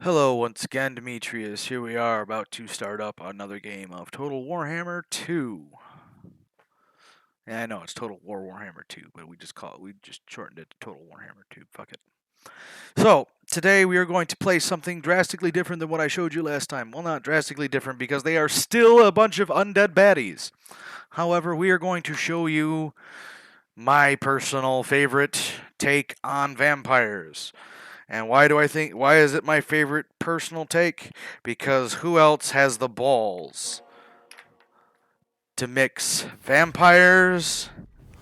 Hello, once again, Demetrius. Here we are about to start up another game of Total Warhammer 2. Yeah, I know it's Total Warhammer 2, but we just shortened it to Total Warhammer 2. Fuck it. So, today we are going to play something drastically different than what I showed you last time. Well, not drastically different because they are still a bunch of undead baddies. However, we are going to show you my personal favorite take on vampires. And why is it my favorite personal take? Because who else has the balls to mix vampires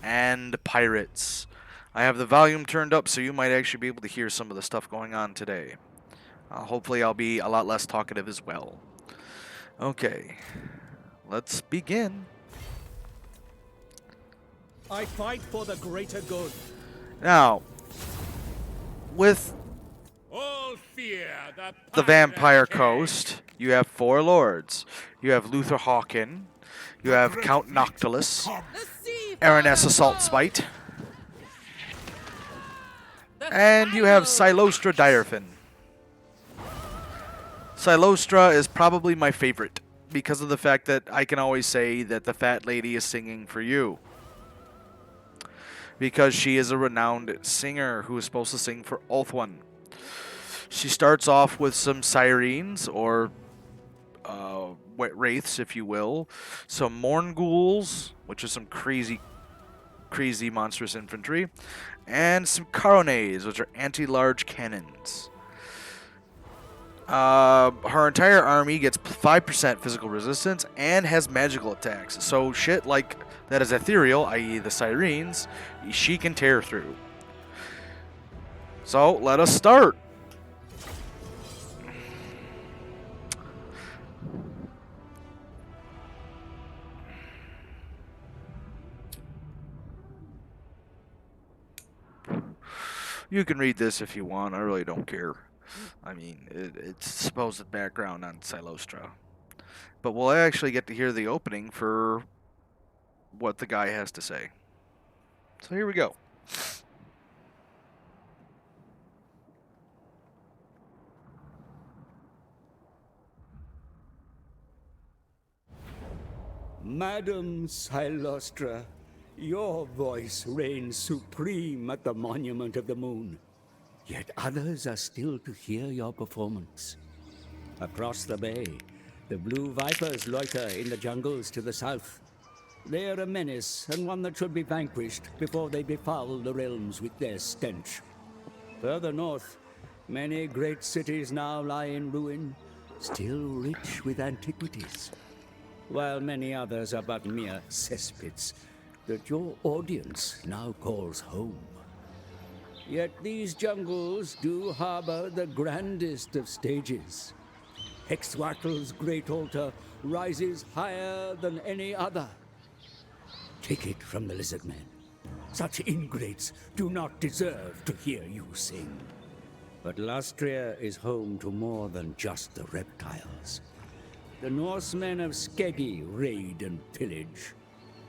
and pirates? I have the volume turned up so you might actually be able to hear some of the stuff going on today. Hopefully I'll be a lot less talkative as well. Okay, let's begin. I fight for the greater good. Now, with All fear the Vampire Coast, you have four lords. You have Luther Hawken, you have Count Noctilus, Aranessa Saltspite, and you have Cylostra Direfin. Cylostra is probably my favorite because of the fact that I can always say that the fat lady is singing for you. Because she is a renowned singer who is supposed to sing for Ulthuan. She starts off with some sirens, or wraiths, if you will, some Morn Ghouls, which is some crazy monstrous infantry, and some Caronets, which are anti-large cannons. Her entire army gets 5% physical resistance and has magical attacks. So shit like that is ethereal, i.e. the sirens, she can tear through. So let us start. You can read this if you want. I really don't care. I mean, it's supposed background on Cylostra. But we'll actually get to hear the opening for what the guy has to say. So here we go. Madam Cylostra, your voice reigns supreme at the Monument of the Moon. Yet others are still to hear your performance. Across the bay, the blue vipers loiter in the jungles to the south. They are a menace, and one that should be vanquished before they befoul the realms with their stench. Further north, many great cities now lie in ruin, still rich with antiquities, while many others are but mere cesspits that your audience now calls home. Yet these jungles do harbor the grandest of stages. Hexwattle's great altar rises higher than any other. Take it from the lizard men. Such ingrates do not deserve to hear you sing. But Lastria is home to more than just the reptiles. The Norsemen of Skeggy raid and pillage.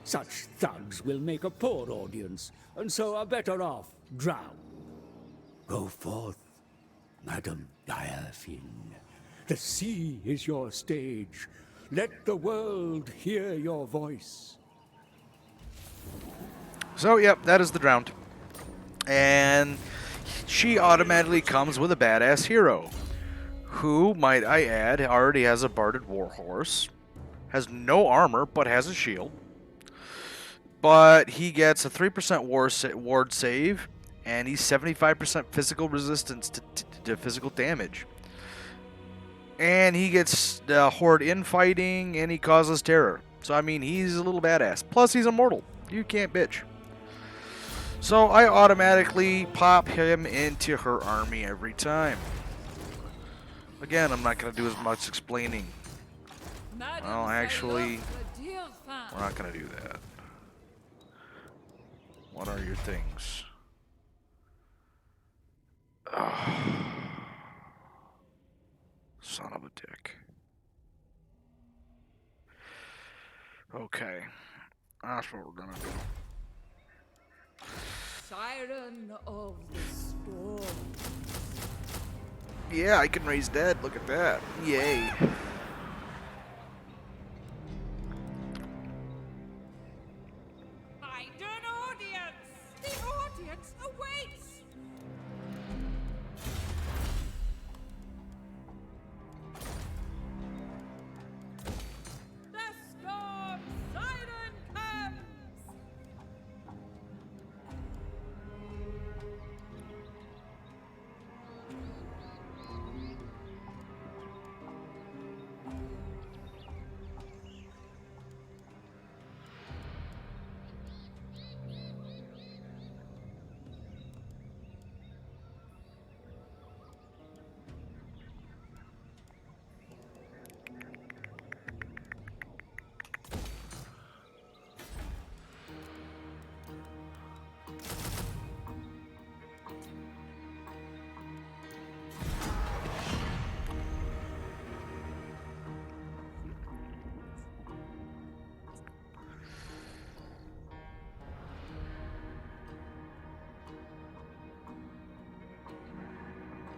Such thugs will make a poor audience, and so are better off drowned. Go forth, Madam Direfin. The sea is your stage. Let the world hear your voice. So, yep, that is the drowned. And she automatically comes with a badass hero, who, might I add, already has a barded warhorse, has no armor, but has a shield. But he gets a 3% ward save, and he's 75% physical resistance to physical damage. And he gets horde infighting, and he causes terror. So, I mean, he's a little badass. Plus, he's immortal. You can't bitch. So, I automatically pop him into her army every time. Again, I'm not going to do as much explaining. Well, actually, we're not going to do that. What are your things? Oh, son of a dick. Okay. That's what we're going to do. Siren of the storm. Yeah, I can raise dead. Look at that. Yay. Find an audience! The audience awaits! The storm siren comes!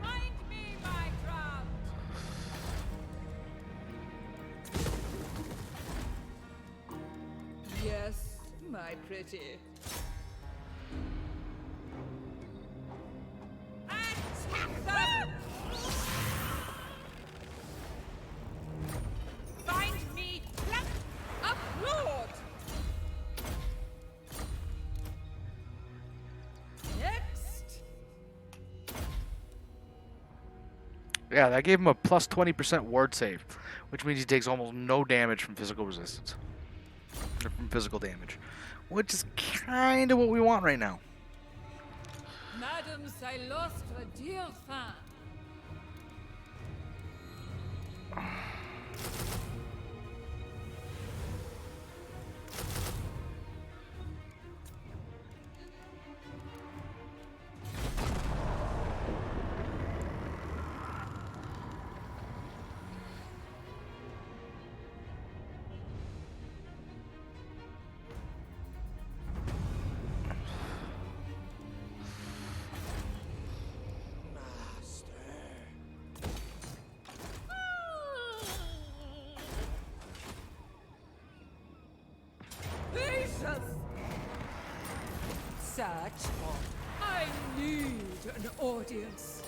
Find me, my trout! Yes, my pretty. Attack them! Find me, pluck, applaud! Next! Yeah, that gave him a plus 20% ward save, which means he takes almost no damage from physical resistance. Or from physical damage. Which is kind of what we want right now. Madame Cylostra, dear fan. Patience! Search for. I need an audience.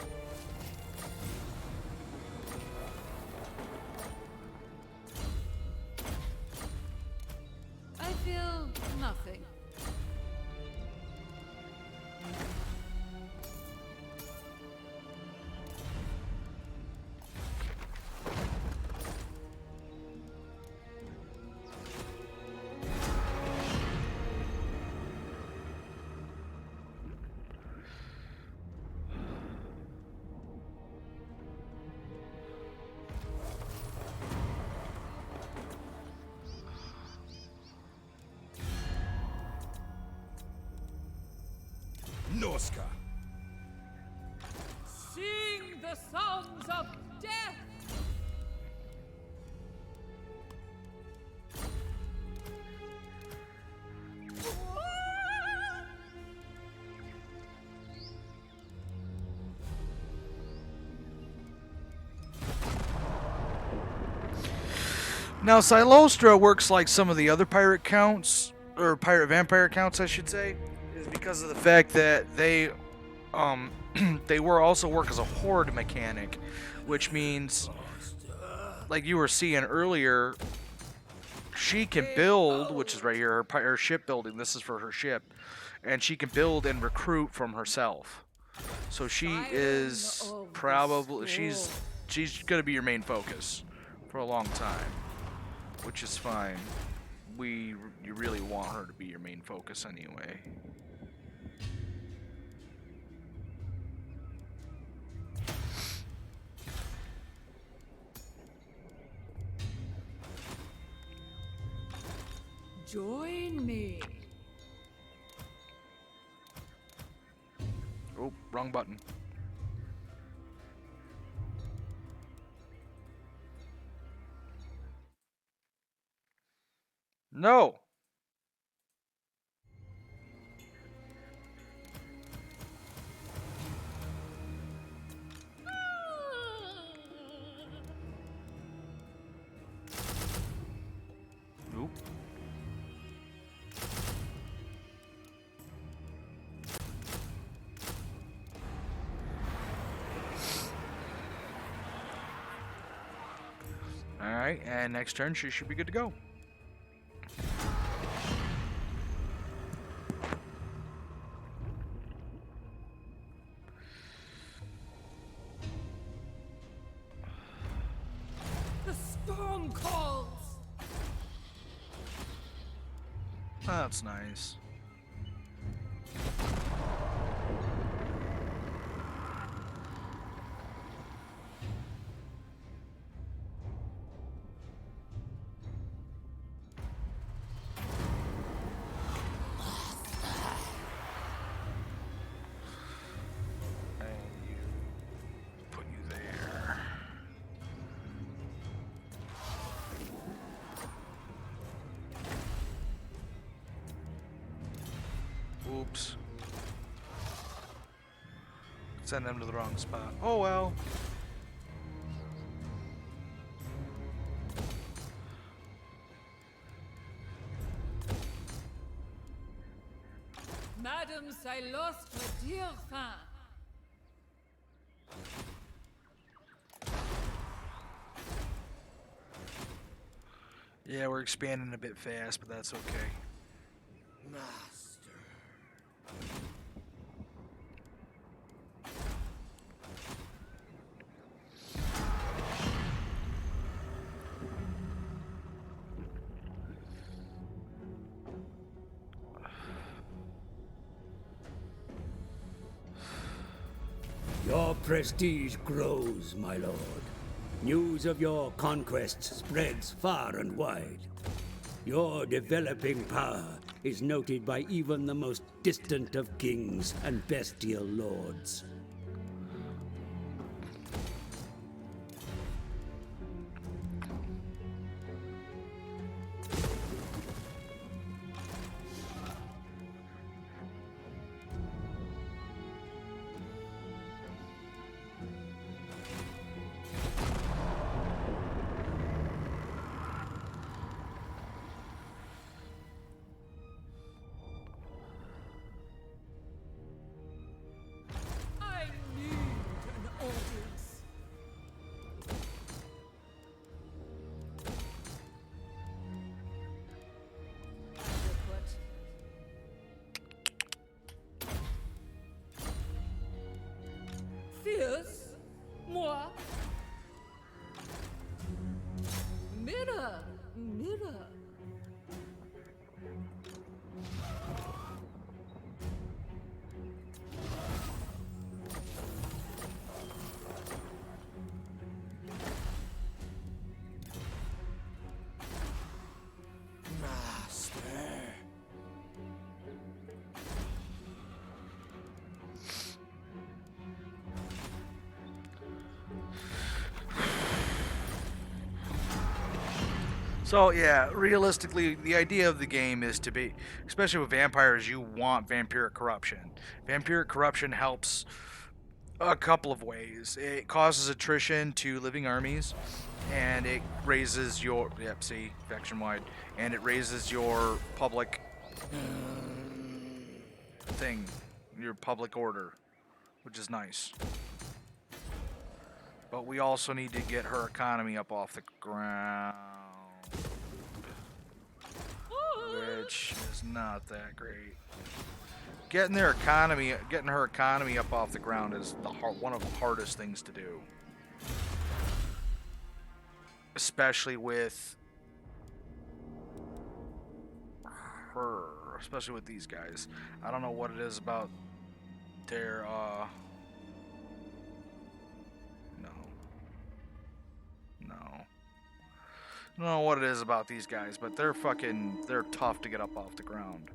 I feel nothing. Norska. Sing the songs of death! Now, Cylostra works like some of the other pirate counts, or pirate vampire counts, I should say, is because of the fact that they were also work as a horde mechanic, which means, like you were seeing earlier, she can build, which is right here, her ship building. This is for her ship, and she can build and recruit from herself. So she is probably she's gonna be your main focus for a long time, which is fine. You really want her to be your main focus anyway. Join me. Oh, wrong button. No. Alright, and next turn she should be good to go. The storm calls. That's nice. Put you there. Oops. Send them to the wrong spot. Oh well. Madame Cylostra tire fin. Yeah, we're expanding a bit fast, but that's okay. Master. Your prestige grows, my lord. News of your conquests spreads far and wide. Your developing power is noted by even the most distant of kings and bestial lords. I need an audience. Adequate. Fierce? Moi? Mirror, mirror. So yeah, realistically, the idea of the game is to be, especially with vampires, you want vampiric corruption. Vampiric corruption helps a couple of ways. It causes attrition to living armies, and it raises your faction wide, and it raises your public thing, your public order, which is nice. But we also need to get her economy up off the ground, which is not that great. Getting her economy up off the ground is one of the hardest things to do, especially with her, especially with these guys. I don't know what it is about their no. I don't know what it is about these guys, but they're tough to get up off the ground.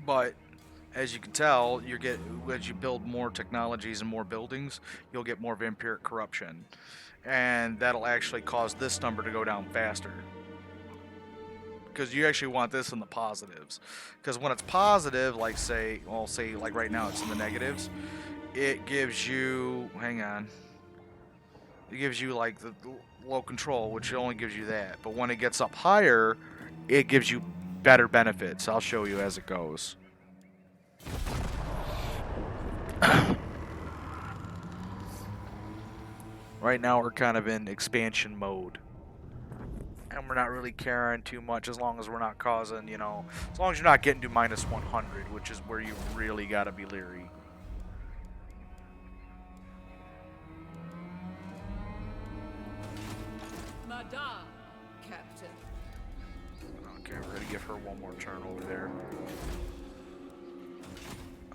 But as you can tell, as you build more technologies and more buildings, you'll get more vampiric corruption, and that'll actually cause this number to go down faster. Because you actually want this in the positives. Because when it's positive, like say like right now it's in the negatives, it gives you, hang on, it gives you like the low control, which only gives you that. But when it gets up higher, it gives you better benefits. I'll show you as it goes. Right now we're kind of in expansion mode. And we're not really caring too much as long as we're not causing, you know, as long as you're not getting to minus 100, which is where you really gotta be leery. Madame, Captain. Okay, we're gonna give her one more turn over there.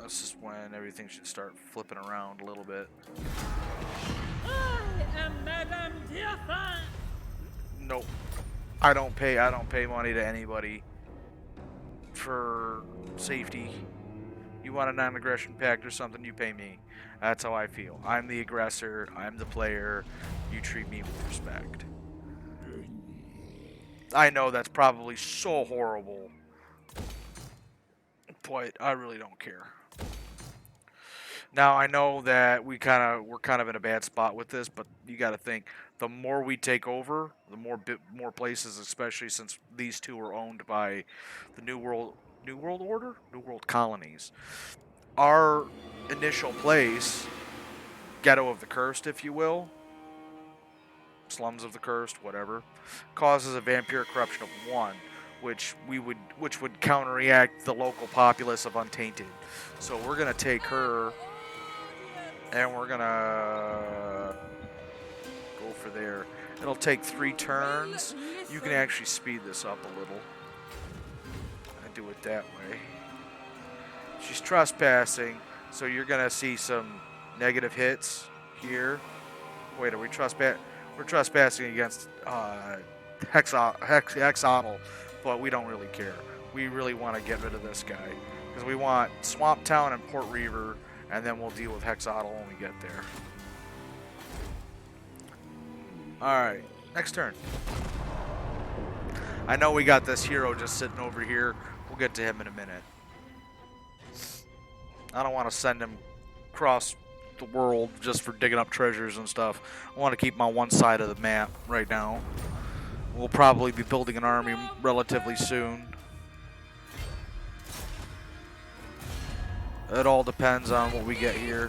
This is when everything should start flipping around a little bit. I am Madame Diafan. Nope. I don't pay money to anybody for safety. You want a non-aggression pact or something, you pay me. That's how I feel. I'm the aggressor, I'm the player, you treat me with respect. I know that's probably so horrible, but I really don't care. Now I know that we're kind of in a bad spot with this, but you got to think the more we take over, the more places, especially since these two are owned by the New World Order, New World colonies. Our initial place, Ghetto of the Cursed, if you will, Slums of the Cursed, whatever, causes a vampiric corruption of 1, which would counteract the local populace of Untainted. So we're gonna take her. And we're gonna go for there. It'll take 3 turns. You can actually speed this up a little. And do it that way. She's trespassing, so you're gonna see some negative hits here. Wait, are we trespassing? We're trespassing against Hexotl, but we don't really care. We really want to get rid of this guy because we want Swamp Town and Port Reaver. And then we'll deal with Hexotl when we get there. Alright, next turn. I know we got this hero just sitting over here. We'll get to him in a minute. I don't want to send him across the world just for digging up treasures and stuff. I want to keep him on one side of the map right now. We'll probably be building an army relatively soon. It all depends on what we get here.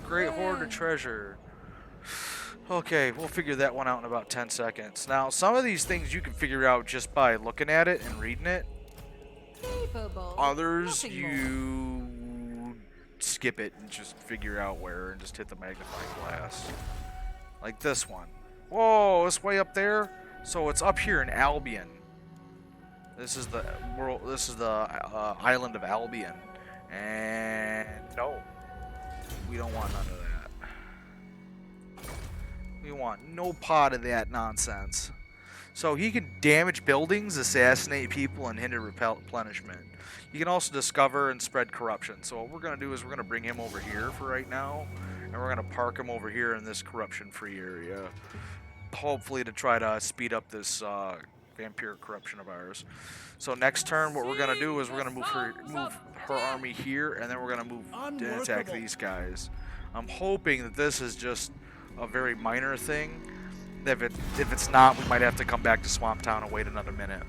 Great hoard of treasure. Okay, we'll figure that one out in about 10 seconds. Now, some of these things you can figure out just by looking at it and reading it. Others, you skip it and just figure out where and just hit the magnifying glass. Like this one. Whoa, it's way up there. So it's up here in Albion. This is the world. This is the island of Albion, and no, we don't want none of that. We want no part of that nonsense. So he can damage buildings, assassinate people, and hinder replenishment. You can also discover and spread corruption. So what we're going to do is we're going to bring him over here for right now, and we're going to park him over here in this corruption-free area. Hopefully to try to speed up this vampire corruption of ours. So next turn, what we're going to do is we're going to move her army here, and then we're going to move and attack these guys. I'm hoping that this is just a very minor thing. If it's not, we might have to come back to Swamp Town and wait another minute.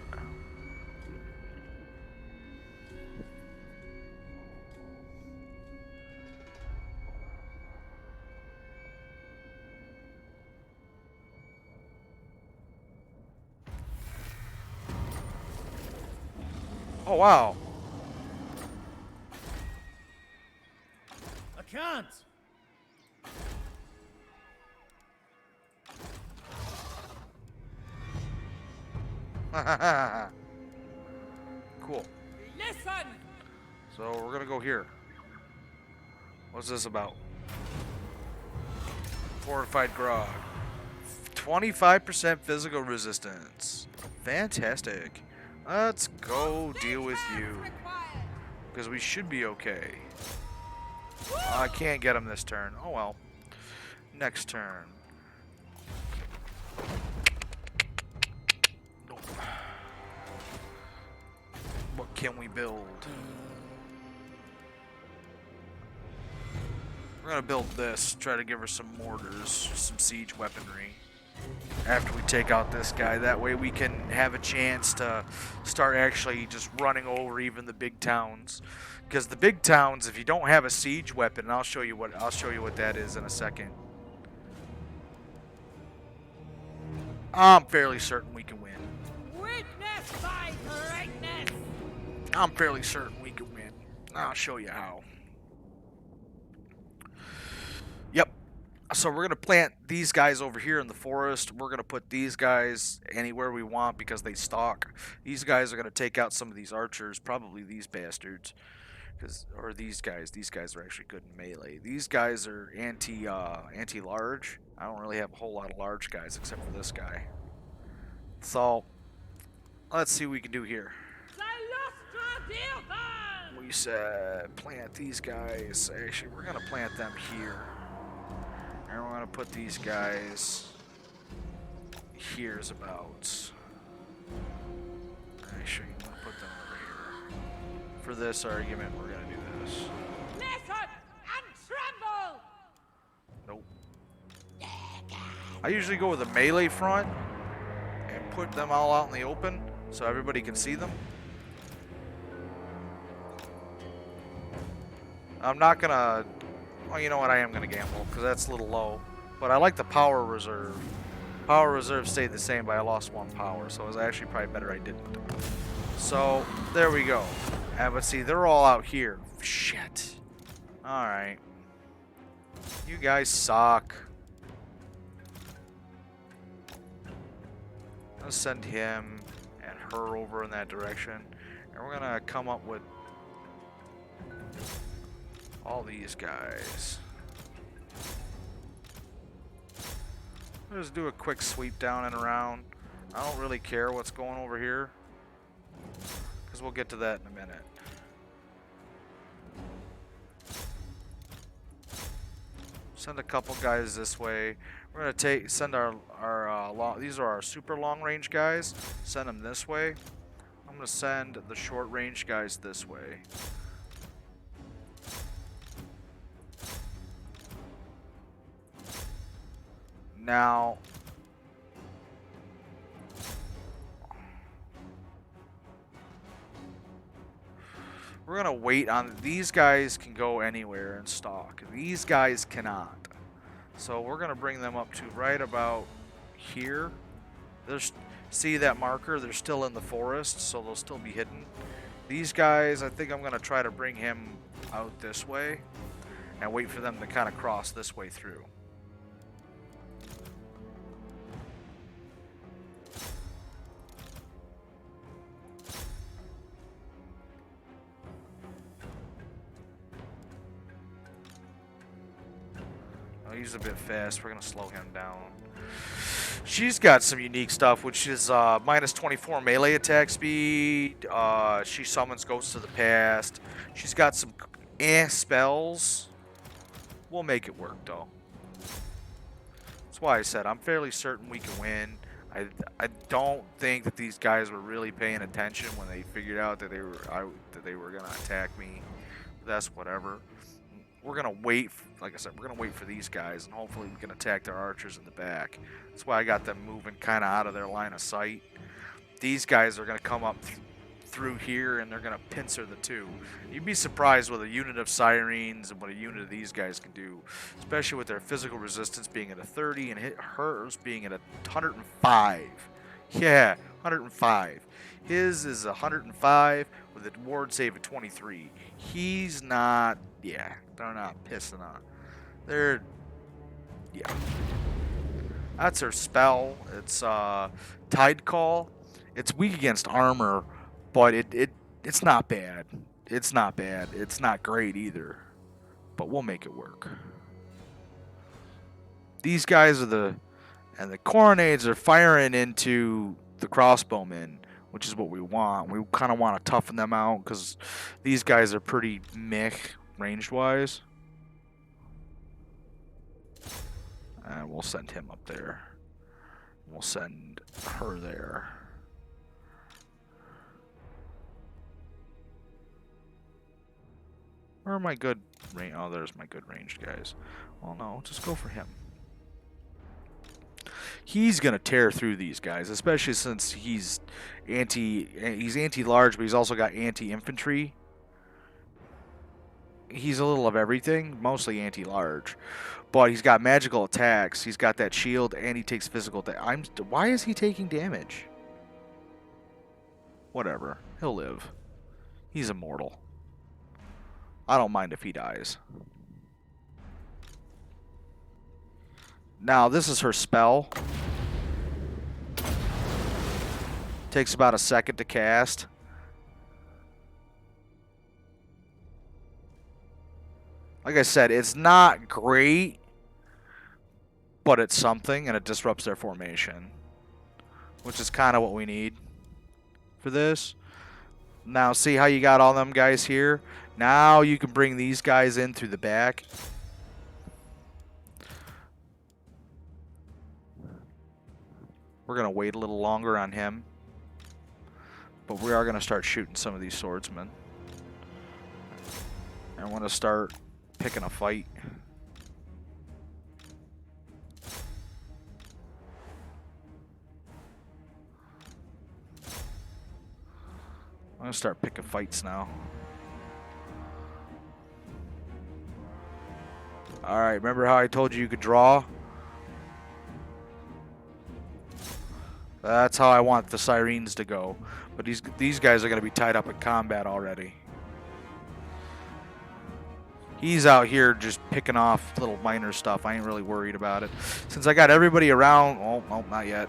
Oh, wow. I can't. Cool. Listen! So we're gonna go here. What's this about? Fortified grog. 25% physical resistance. Fantastic. Let's go deal with you. Because we should be okay. I can't get him this turn. Oh well. Next turn. Nope. What can we build? We're gonna build this. Try to give her some mortars, some siege weaponry. after we take out this guy. That way we can have a chance to start actually just running over even the big towns. Because the big towns, if you don't have a siege weapon, and I'll show you what that is in a second. I'm fairly certain we can win. Witness my greatness! I'm fairly certain we can win. I'll show you how. Yep. So we're going to plant these guys over here in the forest. We're going to put these guys anywhere we want because they stalk. These guys are going to take out some of these archers, probably these bastards. Or these guys. These guys are actually good in melee. These guys are anti-large. I don't really have a whole lot of large guys except for this guy. So, let's see what we can do here. Cylostra Dearborn! We said plant these guys. Actually, we're going to plant them here. And we're going to put these guys here's about. Actually, I'm going to put them over here. For this argument, we're going to do this. Listen and tremble! Nope. I usually go with a melee front and put them all out in the open so everybody can see them. I'm not going to... Well, you know what? I am going to gamble because that's a little low. But I like the power reserve. Power reserve stayed the same, but I lost 1 power. So it was actually probably better I didn't. So, there we go. But see, they're all out here. Shit. Alright. You guys suck. Let's send him and her over in that direction. And we're going to come up with all these guys. Let's do a quick sweep down and around. I don't really care what's going over here, because we'll get to that in a minute. Send a couple guys this way. We're gonna send our these are our super long range guys. Send them this way. I'm gonna send the short range guys this way. Now, we're going to wait on... These guys can go anywhere and stalk. These guys cannot. So we're going to bring them up to right about here. See that marker? They're still in the forest, so they'll still be hidden. These guys, I think I'm going to try to bring him out this way and wait for them to kind of cross this way through. He's a bit fast. We're going to slow him down. She's got some unique stuff, which is minus 24 melee attack speed. She summons ghosts of the past. She's got some spells. We'll make it work, though. That's why I said I'm fairly certain we can win. I don't think that these guys were really paying attention when they figured out that they were going to attack me. That's whatever. We're going to wait, like I said, we're going to wait for these guys, and hopefully we can attack their archers in the back. That's why I got them moving kind of out of their line of sight. These guys are going to come up through here, and they're going to pincer the two. You'd be surprised what a unit of sirens and what a unit of these guys can do, especially with their physical resistance being at a 30 and hers being at a 105. Yeah, 105. His is 105 with a ward save of 23. He's not... Yeah, they're not pissing on. They're... Yeah. That's her spell. It's Tide Call. It's weak against armor, but it's not bad. It's not bad. It's not great either. But we'll make it work. These guys are the... And the Coronades are firing into the crossbowmen, which is what we want. We kind of want to toughen them out because these guys are pretty meh ranged-wise. And we'll send him up there. We'll send her there. Where are my good range? Oh, there's my good ranged guys. Well, no, just go for him. He's gonna tear through these guys, especially since he's anti-large, but he's also got anti-infantry. He's a little of everything, mostly anti-large, but he's got magical attacks. He's got that shield, and he takes physical. Why is he taking damage? Whatever, he'll live. He's immortal. I don't mind if he dies. Now this is her spell. Takes about a second to cast. Like I said, it's not great, but it's something, and it disrupts their formation, which is kind of what we need for this. Now, see how you got all them guys here? Now you can bring these guys in through the back. We're going to wait a little longer on him, but we are going to start shooting some of these swordsmen. And I want to start picking a fight. I'm going to start picking fights now. Alright, remember how I told you could draw? That's how I want the Sirens to go. But these guys are going to be tied up in combat already. He's out here just picking off little minor stuff. I ain't really worried about it. Since I got everybody around... Oh, no, not yet.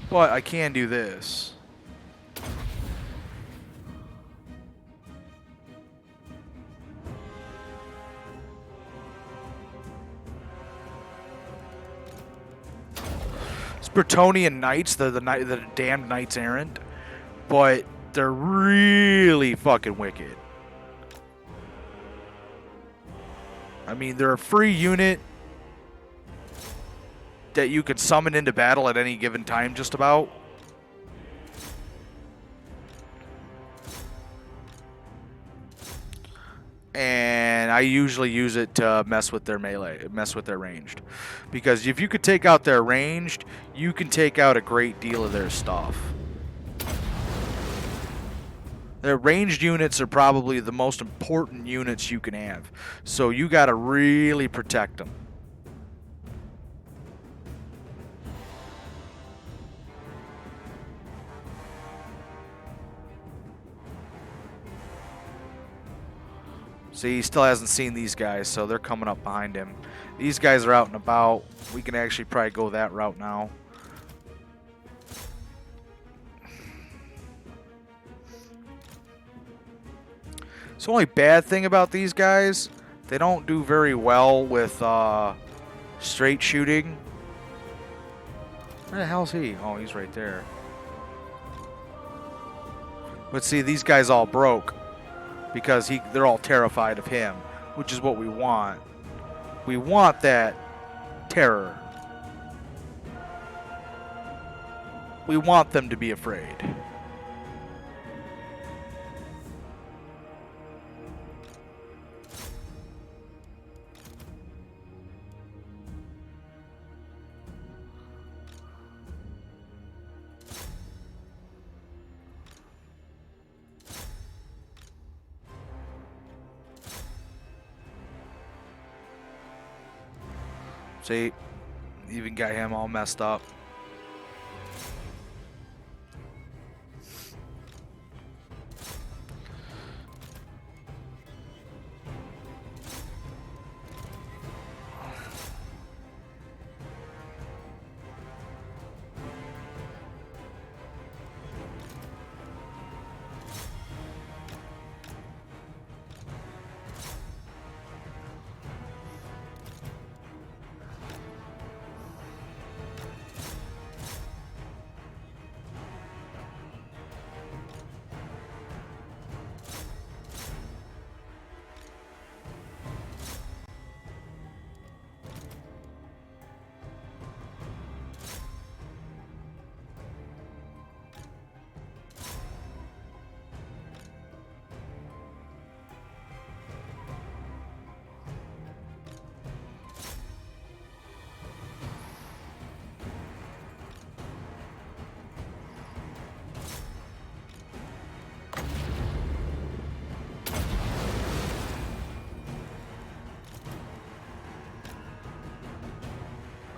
But I can do this. It's Bretonnian Knights, the damned Knights Errant, but they're really fucking wicked. I mean, they're a free unit that you could summon into battle at any given time, just about. And I usually use it to mess with their melee, mess with their ranged. Because if you could take out their ranged, you can take out a great deal of their stuff. Their ranged units are probably the most important units you can have. So you gotta really protect them. See, he still hasn't seen these guys, so they're coming up behind him. These guys are out and about. We can actually probably go that route now. So the only bad thing about these guys, they don't do very well with straight shooting. Where the hell's he? Oh, he's right there. But see, these guys all broke. Because they're all terrified of him, which is what we want. We want that terror. We want them to be afraid. See, even got him all messed up.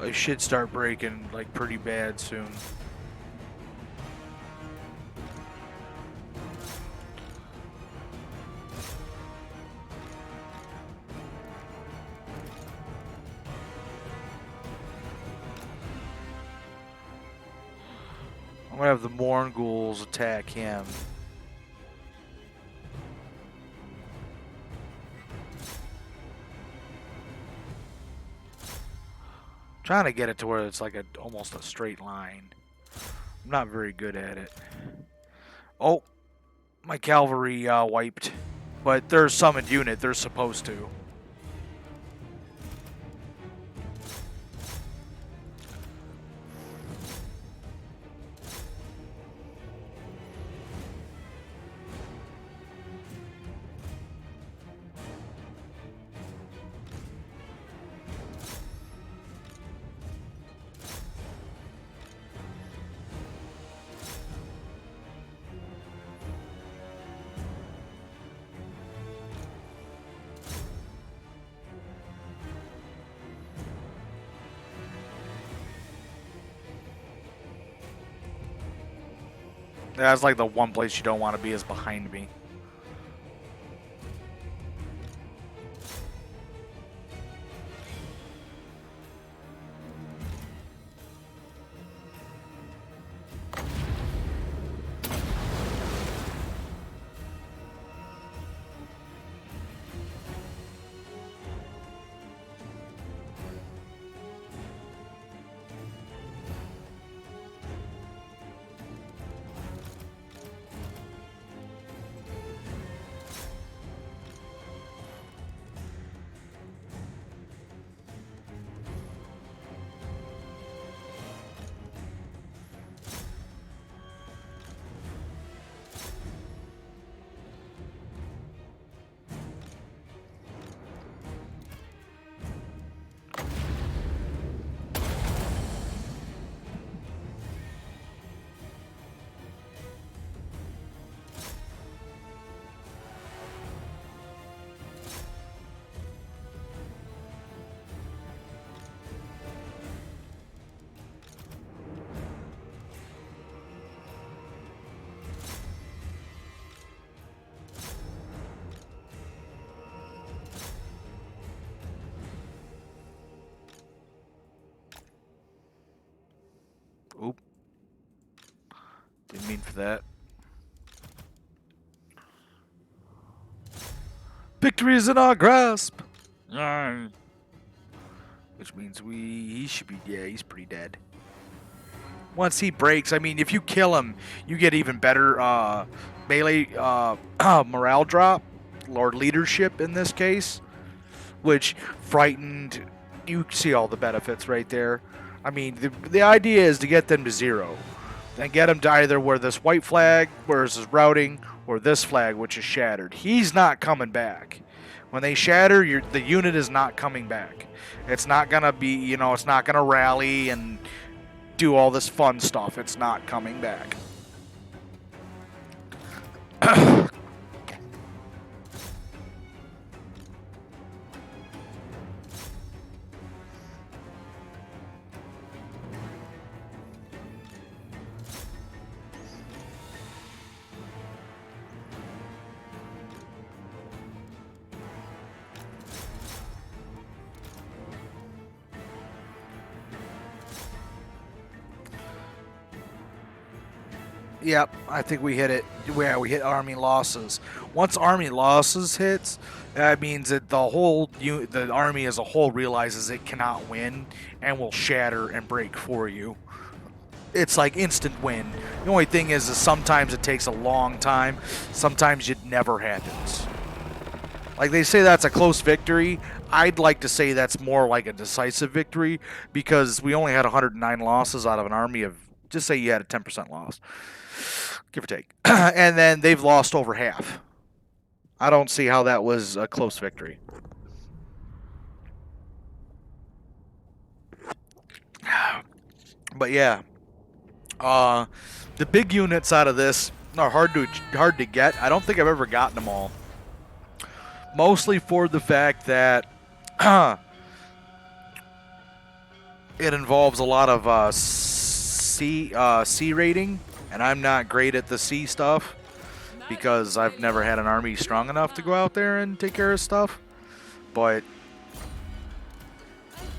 It should start breaking like pretty bad soon. I'm gonna have the Morngul's attack him. Trying to get it to where it's like almost a straight line. I'm not very good at it. Oh, my cavalry wiped. But they're a summoned unit. They're supposed to. That's like the one place you don't want to be is behind me. Oop. Didn't mean for that. Victory is in our grasp! Which means he should be, yeah, he's pretty dead. Once he breaks, I mean, if you kill him, you get even better melee morale drop, or leadership in this case, which frightened, you see all the benefits right there. I mean, the idea is to get them to 0. And get them to either where this white flag, where this is routing, or this flag, which is shattered. He's not coming back. When they shatter, the unit is not coming back. It's not going to be, you know, it's not going to rally and do all this fun stuff. It's not coming back. Yep, I think we hit it. Yeah, we hit army losses. Once army losses hits, that means that the army as a whole realizes it cannot win and will shatter and break for you. It's like instant win. The only thing is sometimes it takes a long time. Sometimes it never happens. Like they say that's a close victory. I'd like to say that's more like a decisive victory because we only had 109 losses out of an army of, just say you had a 10% loss, give or take. And then they've lost over half. I don't see how that was a close victory. But yeah, the big units out of this are hard to get. I don't think I've ever gotten them all. Mostly for the fact that it involves a lot of C rating, and I'm not great at the C stuff because I've never had an army strong enough to go out there and take care of stuff. But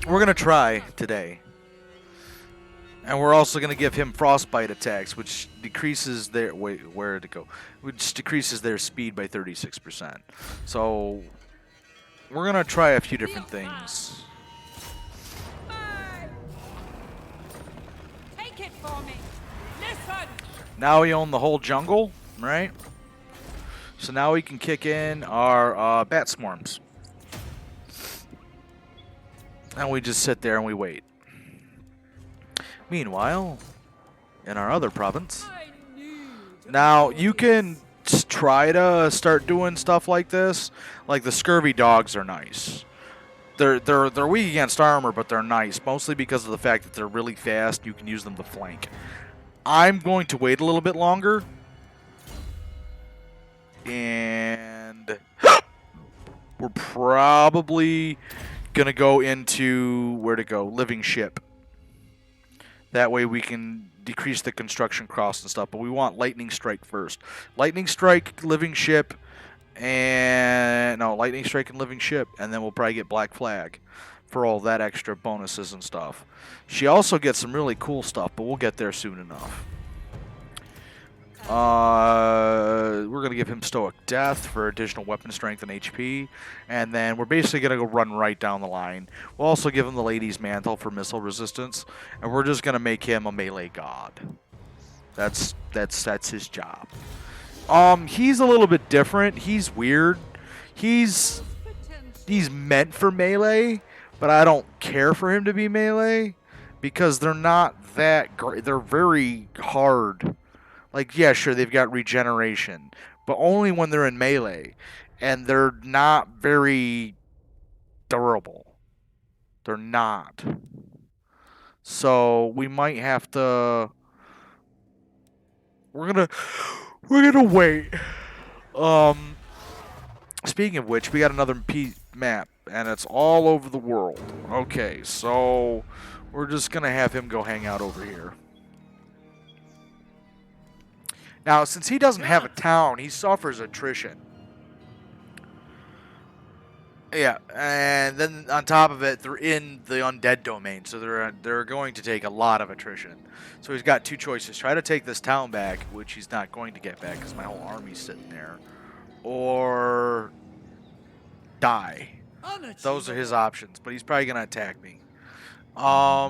we're going to try today. And we're also going to give him frostbite attacks, which decreases their where did it go? Which decreases their speed by 36%. So we're going to try a few different things. Take it for me. Listen. Now we own the whole jungle, right? So now we can kick in our bat swarms. And we just sit there and we wait. Meanwhile, in our other province, now you can try to start doing stuff like this. Like the scurvy dogs are nice. They're weak against armor, but they're nice, mostly because of the fact that they're really fast. You can use them to flank. I'm going to wait a little bit longer. And we're probably going to go into, where to go, living ship. That way we can decrease the construction costs and stuff. But we want lightning strike first. Lightning strike, living ship, and no, lightning strike and living ship. And then we'll probably get black flag for all that extra bonuses and stuff. She also gets some really cool stuff, but we'll get there soon enough. We're going to give him Stoic Death for additional weapon strength and HP. And then we're basically going to go run right down the line. We'll also give him the Lady's Mantle for missile resistance. And we're just going to make him a melee god. That's his job. He's a little bit different. He's weird. He's meant for melee, but I don't care for him to be melee because they're not that great. They're very hard. Like, yeah, sure, they've got regeneration, but only when they're in melee, and they're not very durable. They're not. So we might have to. We're gonna wait. Speaking of which, we got another map, and it's all over the world. Okay, so we're just gonna have him go hang out over here. Now, since he doesn't have a town, he suffers attrition. Yeah, and then on top of it, they're in the undead domain, so they're going to take a lot of attrition. So he's got two choices: try to take this town back, which he's not going to get back because my whole army's sitting there, or die. Those are his options, but he's probably going to attack me.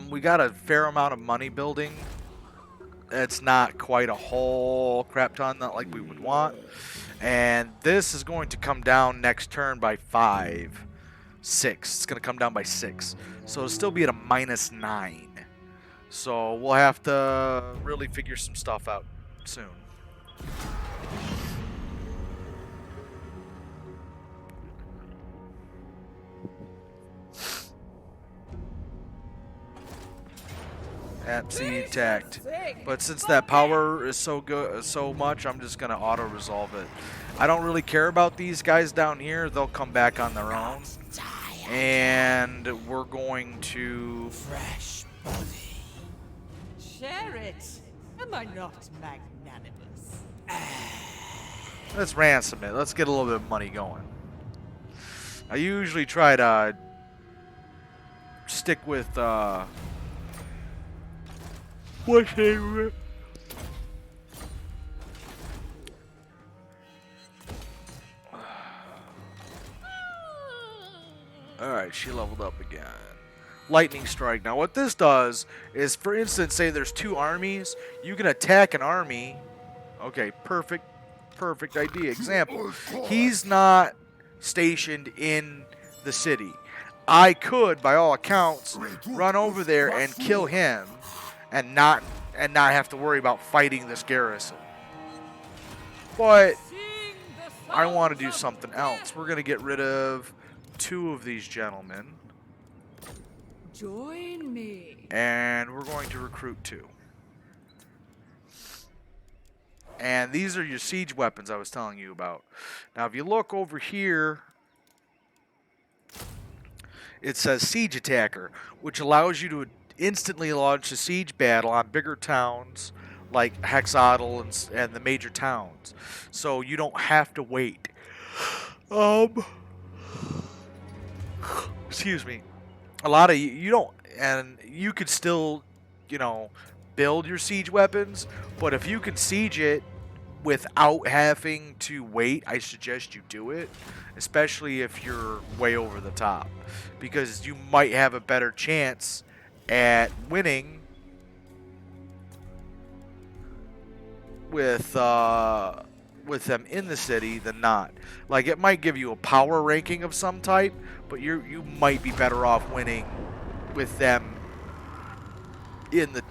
We got a fair amount of money building. It's not quite a whole crap ton, not like we would want. And this is going to come down next turn by 5. 6. It's going to come down by 6. So it'll still be at a -9. So we'll have to really figure some stuff out soon. Siege attacked. But since that power is so good, so much, I'm just gonna auto resolve it. I don't really care about these guys down here. They'll come back on their own. And we're going to Fresh body. Share it. Am I not magnanimous? let's ransom it. Let's get a little bit of money going. I usually try to stick with what's name? Alright, she leveled up again. Lightning Strike. Now what this does is, for instance, say there's 2 armies. You can attack an army. Okay, perfect idea. Example. He's not stationed in the city. I could, by all accounts, run over there and kill him and not have to worry about fighting this garrison. But I want to do something else. We're going to get rid of 2 of these gentlemen. Join me. And we're going to recruit 2. And these are your siege weapons I was telling you about. Now, if you look over here, it says Siege Attacker, which allows you to instantly launch a siege battle on bigger towns like Hexadal and the major towns. So you don't have to wait. Um, excuse me. A lot of you don't, and you could still, you know, build your siege weapons, but if you can siege it without having to wait, I suggest you do it, especially if you're way over the top, because you might have a better chance at winning with them in the city than not. Like, it might give you a power ranking of some type, but you might be better off winning with them in the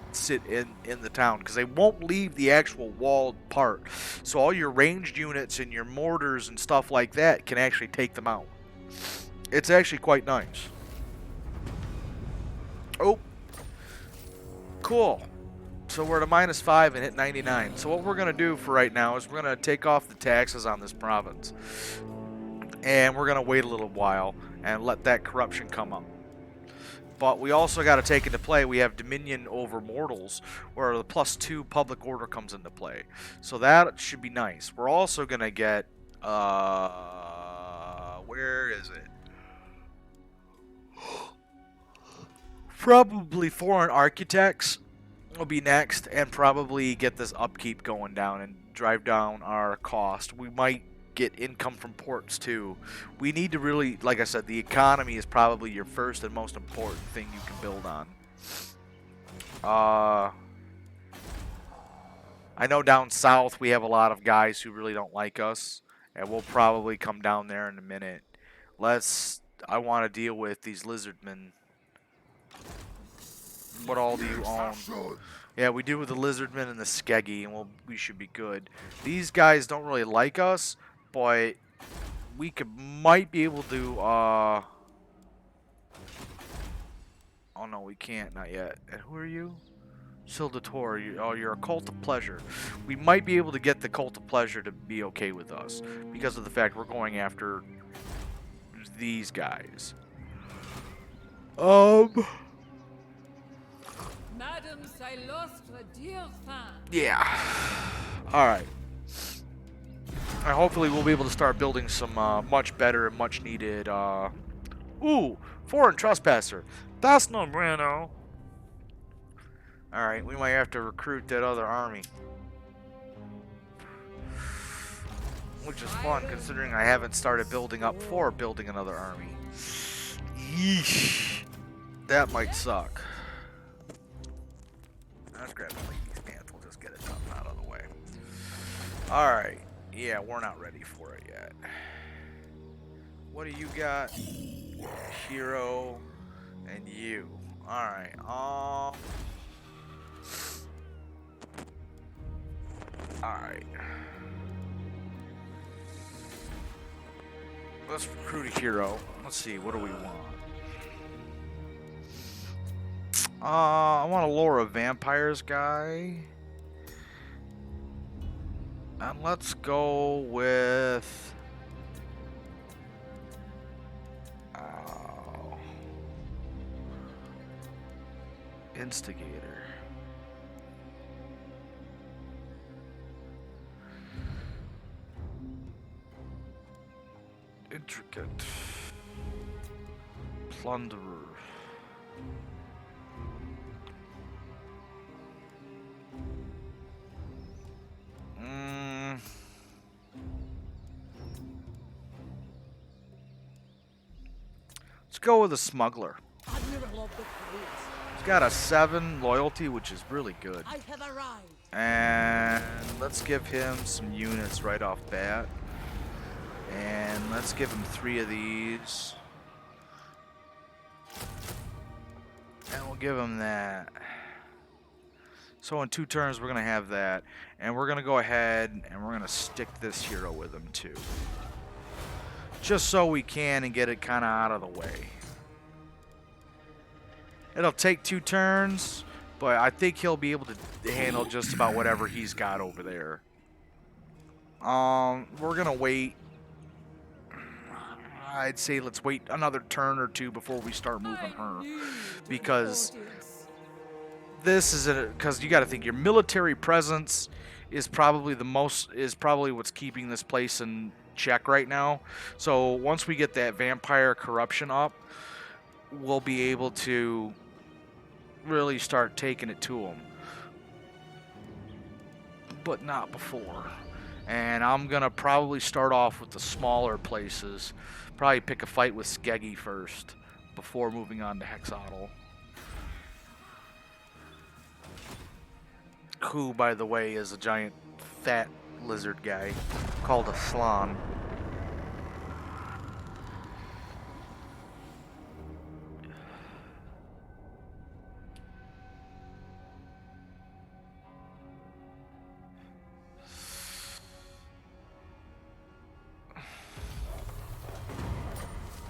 in the town, because they won't leave the actual walled part. So all your ranged units and your mortars and stuff like that can actually take them out. It's actually quite nice. Oh, cool. So we're at a -5 and hit 99. So what we're going to do for right now is we're going to take off the taxes on this province. And we're going to wait a little while and let that corruption come up. But we also got to take into play, we have Dominion over Mortals, where the +2 public order comes into play. So that should be nice. We're also going to get, where is it? Probably foreign architects will be next, and probably get this upkeep going down and drive down our cost. We might get income from ports too. We need to really, like I said, the economy is probably your first and most important thing you can build on. I know down south we have a lot of guys who really don't like us, and we'll probably come down there in a minute. I want to deal with these lizardmen. What all do you own? Yeah, we do with the lizardmen and the skeggy, and we should be good. These guys don't really like us, but we might be able to, oh no, we can't, not yet. And who are you? Sildator, you're a Cult of Pleasure. We might be able to get the Cult of Pleasure to be okay with us, because of the fact we're going after these guys. Madame Cylostra, dear fan. Yeah. Alright. And hopefully we'll be able to start building some much better and much needed, ooh, foreign trespasser. That's no bueno. Alright, we might have to recruit that other army. Which is fun, considering I haven't started building up for building another army. Yeesh. That might suck. Let's grab the lady's pants. We'll just get it done out of the way. Alright. Yeah, we're not ready for it yet. What do you got? Hero and you. Alright. Alright. Let's recruit a hero. Let's see, what do we want? I want a Lore of Vampires guy. And let's go with... Instigator. Intricate. Plunderer. Let's go with a smuggler. Admiral of the fleet, He's got a 7 loyalty, which is really good. I have arrived. And let's give him some units right off bat. And let's give him 3 of these. And we'll give him that. So in 2 turns, we're going to have that. And we're going to go ahead and we're going to stick this hero with him too. Just so we can and get it kind of out of the way. It'll take 2 turns, but I think he'll be able to handle just about whatever he's got over there. We're going to wait. I'd say let's wait another turn or 2 before we start moving her. Because this is because you got to think your military presence is probably what's keeping this place in check right now. So once we get that vampire corruption up, we'll be able to really start taking it to them, but not before. And I'm gonna probably start off with the smaller places. Probably pick a fight with Skeggy first before moving on to Hexotl. Who, by the way, is a giant fat lizard guy called a Slan.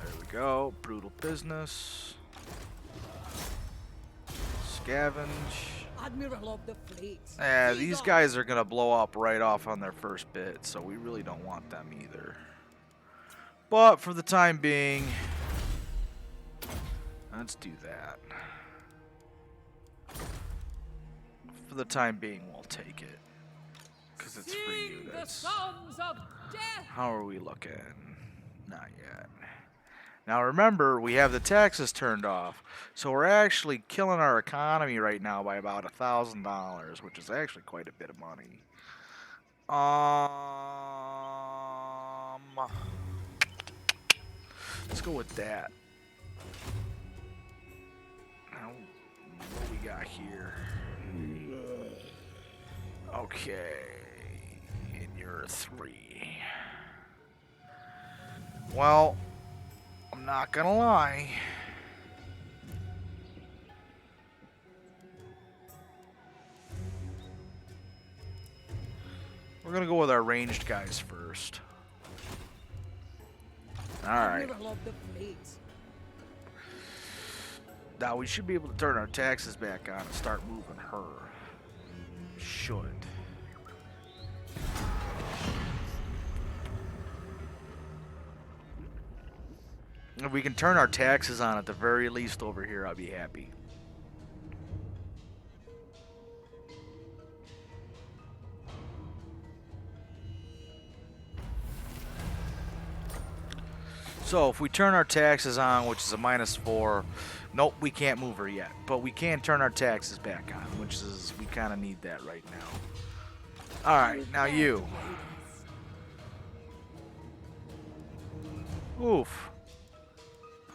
There we go. Brutal business. Scavenge. Admiral of the fleet. Yeah, these guys are gonna blow up right off on their first bit, so we really don't want them either. But for the time being, let's do that. For the time being, we'll take it. Because it's for units. How are we looking? Not yet. Now remember, we have the taxes turned off. So we're actually killing our economy right now by about $1,000, which is actually quite a bit of money. Let's go with that. Now, what we got here? Okay, and you're a 3. Well, I'm not gonna lie. We're gonna go with our ranged guys first. Alright. Now we should be able to turn our taxes back on and start moving her. Should. If we can turn our taxes on at the very least over here, I'll be happy. So if we turn our taxes on, which is a -4, nope, we can't move her yet. But we can turn our taxes back on, which is, we kind of need that right now. Alright, now you. Oof.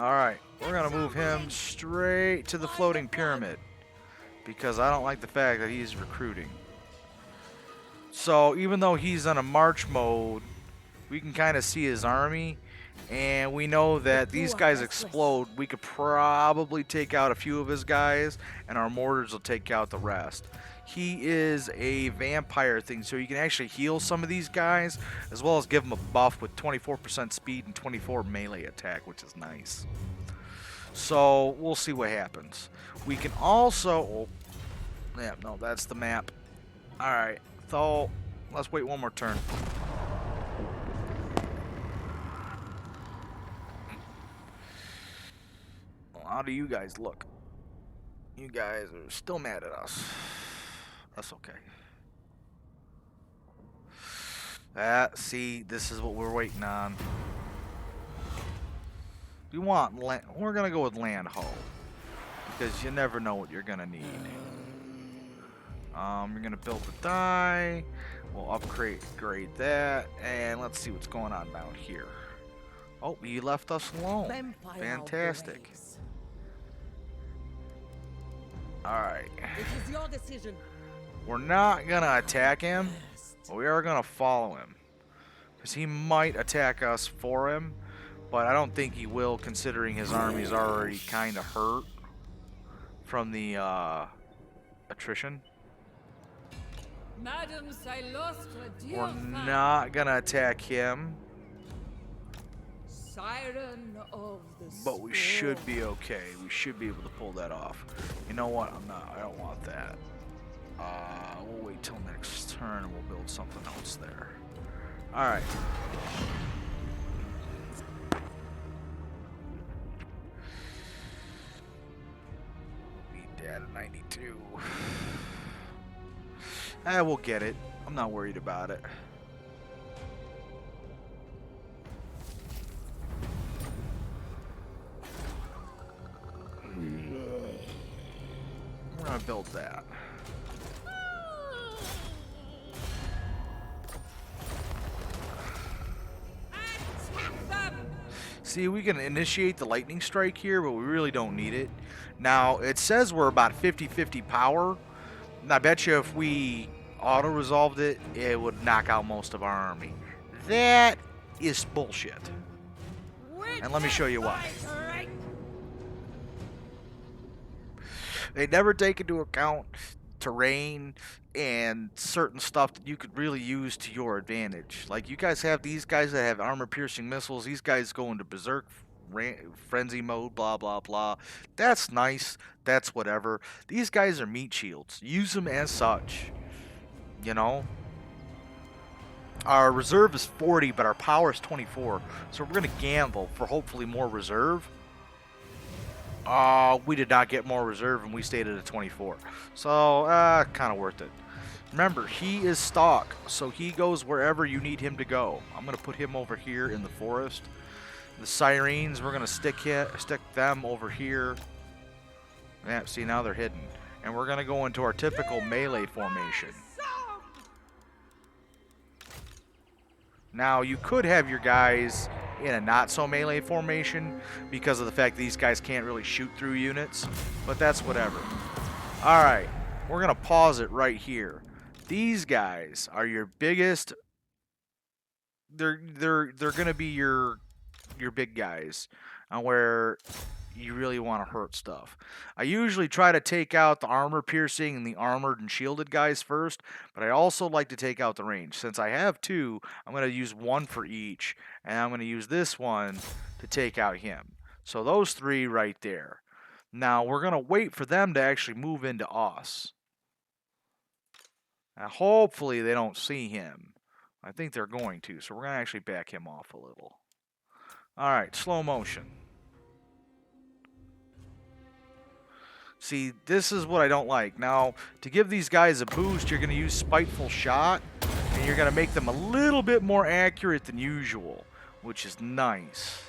Alright, we're going to move him straight to the floating pyramid. Because I don't like the fact that he's recruiting. So even though he's on a march mode, we can kind of see his army. And we know that these guys explode. We could probably take out a few of his guys, and our mortars will take out the rest. He is a vampire thing, so you can actually heal some of these guys, as well as give them a buff with 24% speed and 24 melee attack, which is nice. So we'll see what happens. We can also... Oh, yeah, no, that's the map. Alright, so let's wait one more turn. How do you guys look? You guys are still mad at us. That's okay. See, this is what we're waiting on. We want land. We're gonna go with land hull because you never know what you're gonna need. You're gonna build the die. We'll upgrade that, and let's see what's going on down here. Oh, he left us alone. Fantastic. Alright. It is your decision. We're not gonna attack him, but we are gonna follow him. Because he might attack us for him, but I don't think he will, considering his army's already kind of hurt from the attrition. Madam Cylostra, dear We're fan, not gonna attack him, siren of the but we should be okay. We should be able to pull that off. You know what? I don't want that. We'll wait till next turn and we'll build something else there. Alright. Be Yeah, to 92. We'll get it. I'm not worried about it. We're gonna build that. Attack them! See, we can initiate the lightning strike here, but we really don't need it. Now, it says we're about 50-50 power. And I bet you if we auto-resolved it, it would knock out most of our army. That is bullshit. And let me show you why. They never take into account terrain and certain stuff that you could really use to your advantage. Like, you guys have these guys that have armor-piercing missiles. These guys go into berserk frenzy mode, blah, blah, blah. That's nice. That's whatever. These guys are meat shields. Use them as such. You know? Our reserve is 40, but our power is 24. So we're going to gamble for hopefully more reserve. We did not get more reserve, and we stayed at a 24. So, kind of worth it. Remember, he is stock, so he goes wherever you need him to go. I'm going to put him over here in the forest. The sirens, we're going to stick them over here. Yeah, see, now they're hidden. And we're going to go into our typical melee formation. Now, you could have your guys in a not-so-melee formation because of the fact that these guys can't really shoot through units, but that's whatever. Alright, we're going to pause it right here. These guys are your biggest... They're going to be your big guys where you really want to hurt stuff. I usually try to take out the armor-piercing and the armored and shielded guys first, but I also like to take out the range. Since I have two, I'm going to use one for each, and I'm going to use this one to take out him. So those three right there. Now, we're going to wait for them to actually move into us. Now, hopefully they don't see him. I think they're going to, so we're going to actually back him off a little. Alright, slow motion. See, this is what I don't like. Now, to give these guys a boost, you're going to use Spiteful Shot, and you're going to make them a little bit more accurate than usual, which is nice.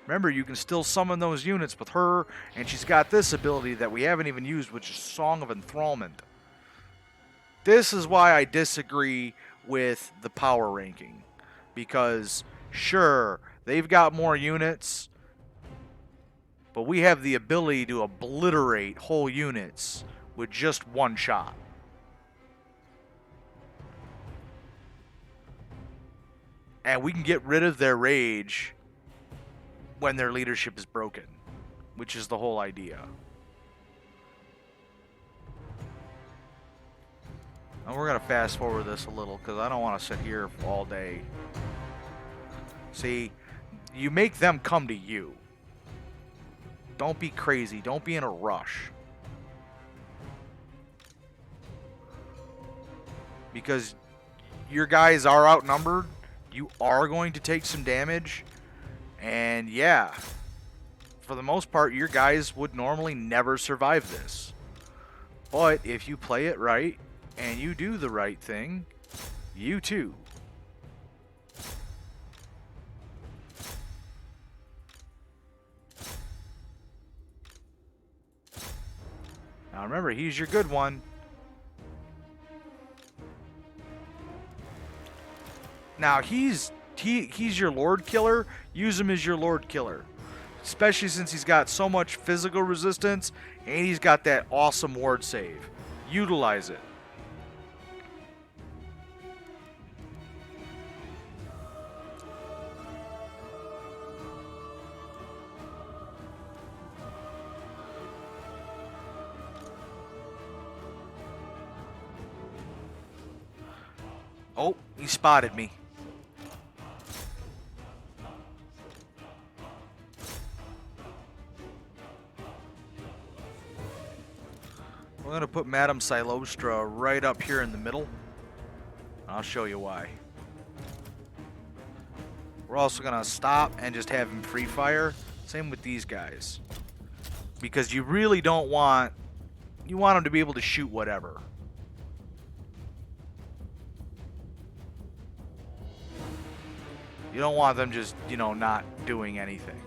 Remember, you can still summon those units with her, and she's got this ability that we haven't even used, which is Song of Enthrallment. This is why I disagree with the power ranking, because, sure, they've got more units, but we have the ability to obliterate whole units with just one shot. And we can get rid of their rage when their leadership is broken, which is the whole idea. And we're going to fast forward this a little because I don't want to sit here all day. See, you make them come to you. Don't be crazy. Don't be in a rush. Because your guys are outnumbered. You are going to take some damage. And yeah, for the most part, your guys would normally never survive this. But if you play it right and you do the right thing, you too. Now remember, he's your good one. Now he's your Lord Killer. Use him as your Lord Killer. Especially since he's got so much physical resistance and he's got that awesome ward save. Utilize it. Oh, he spotted me. We're going to put Madame Cylostra right up here in the middle. I'll show you why. We're also going to stop and just have him free fire. Same with these guys. because you really don't want... You want them to be able to shoot whatever. You don't want them just, you know, not doing anything.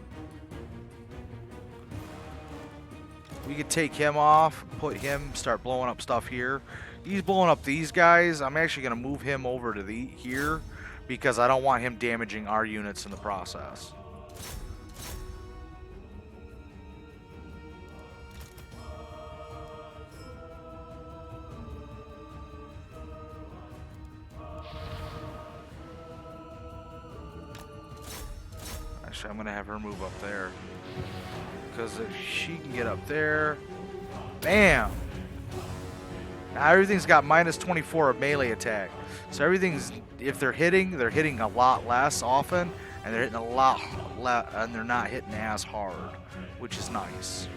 We could take him off, put him, start blowing up stuff here. He's blowing up these guys. I'm actually going to move him over to here because I don't want him damaging our units in the process. Actually, I'm going to have her move up there. Because if she can get up there... Bam! Now everything's got minus 24 of melee attack. So everything's... If they're hitting a lot less often. And they're hitting a lot less... And they're not hitting as hard. Which is nice.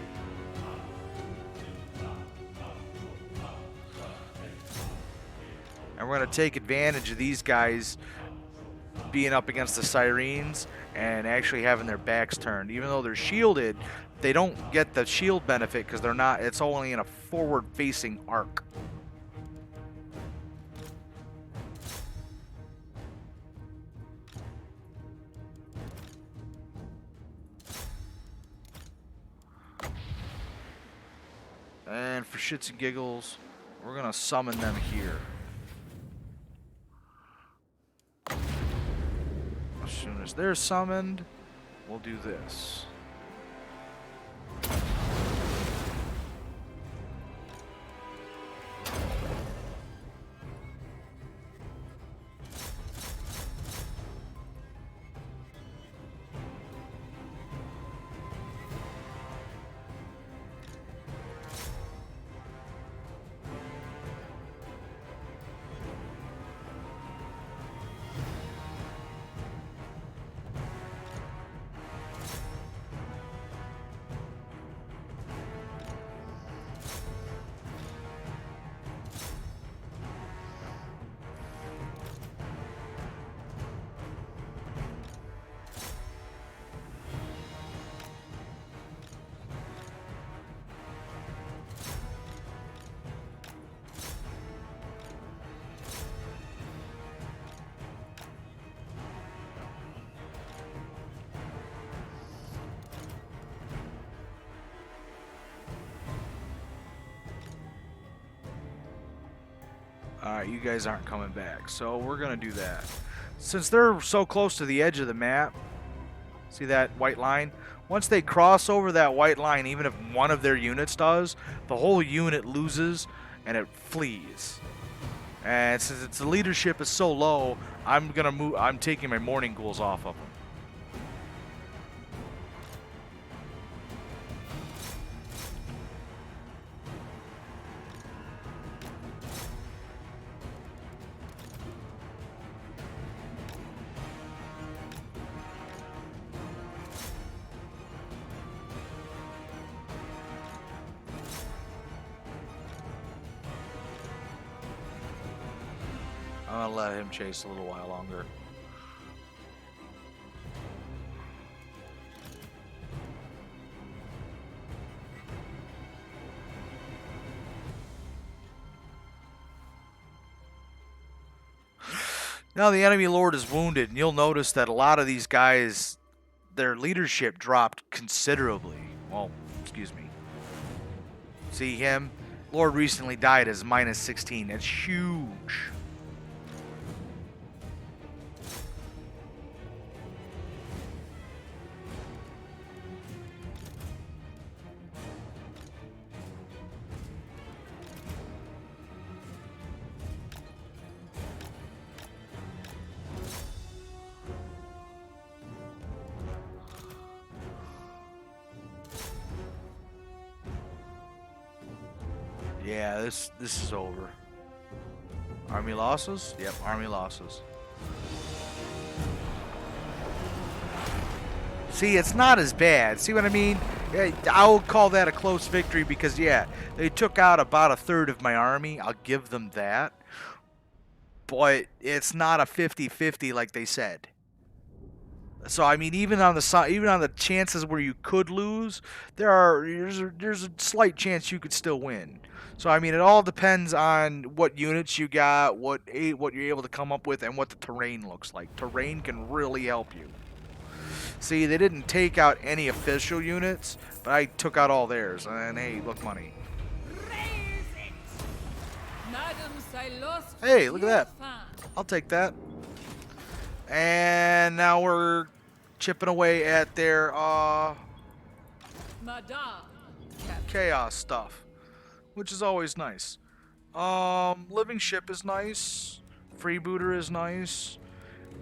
And we're going to take advantage of these guys being up against the Sirens and actually having their backs turned. Even though they're shielded, they don't get the shield benefit because they're not, it's only in a forward-facing arc. And for shits and giggles, we're going to summon them here. As soon as they're summoned, we'll do this. Alright, you guys aren't coming back, so we're going to do that. Since they're so close to the edge of the map, see that white line? Once they cross over that white line, even if one of their units does, the whole unit loses and it flees. And since the leadership is so low, I'm taking my morning ghouls off of them. I'm gonna let him chase a little while longer. Now the enemy lord is wounded, and you'll notice that a lot of these guys, their leadership dropped considerably. Well, excuse me. See him? Lord recently died as minus 16. That's huge. Yeah, this is over. Army losses? Yep, army losses. See, it's not as bad. See what I mean? I would call that a close victory because, yeah, they took out about a third of my army. I'll give them that. But it's not a 50-50 like they said. So I mean, even on the chances where you could lose, there's a slight chance you could still win. So I mean, it all depends on what units you got, what you're able to come up with, and what the terrain looks like. Terrain can really help you. See, they didn't take out any official units, but I took out all theirs, and hey, look, money. Raise it! Madam Cylostra, Hey, look at your that. fan. I'll take that. And now we're chipping away at their Madame, Captain. chaos stuff, which is always nice. Living ship is nice. Freebooter is nice.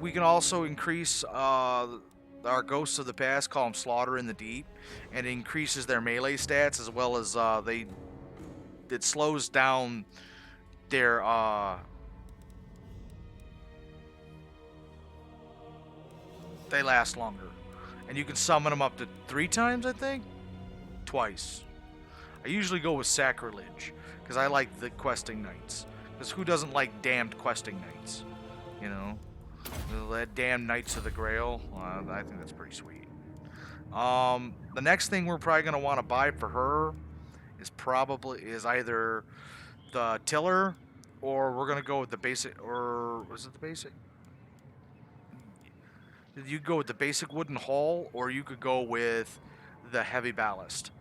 We can also increase our ghosts of the past, call them Slaughter in the Deep, and it increases their melee stats as well as it slows down their they last longer, and you can summon them up to 3 times, I think, twice. I usually go with Sacrilege because I like the questing knights. Because who doesn't like damned questing knights? You know, the damn Knights of the Grail. I think that's pretty sweet. The next thing we're probably gonna want to buy for her is either the tiller, or we're gonna go with the basic. Or was it the basic? You could go with the basic wooden hull, or you could go with the heavy ballast.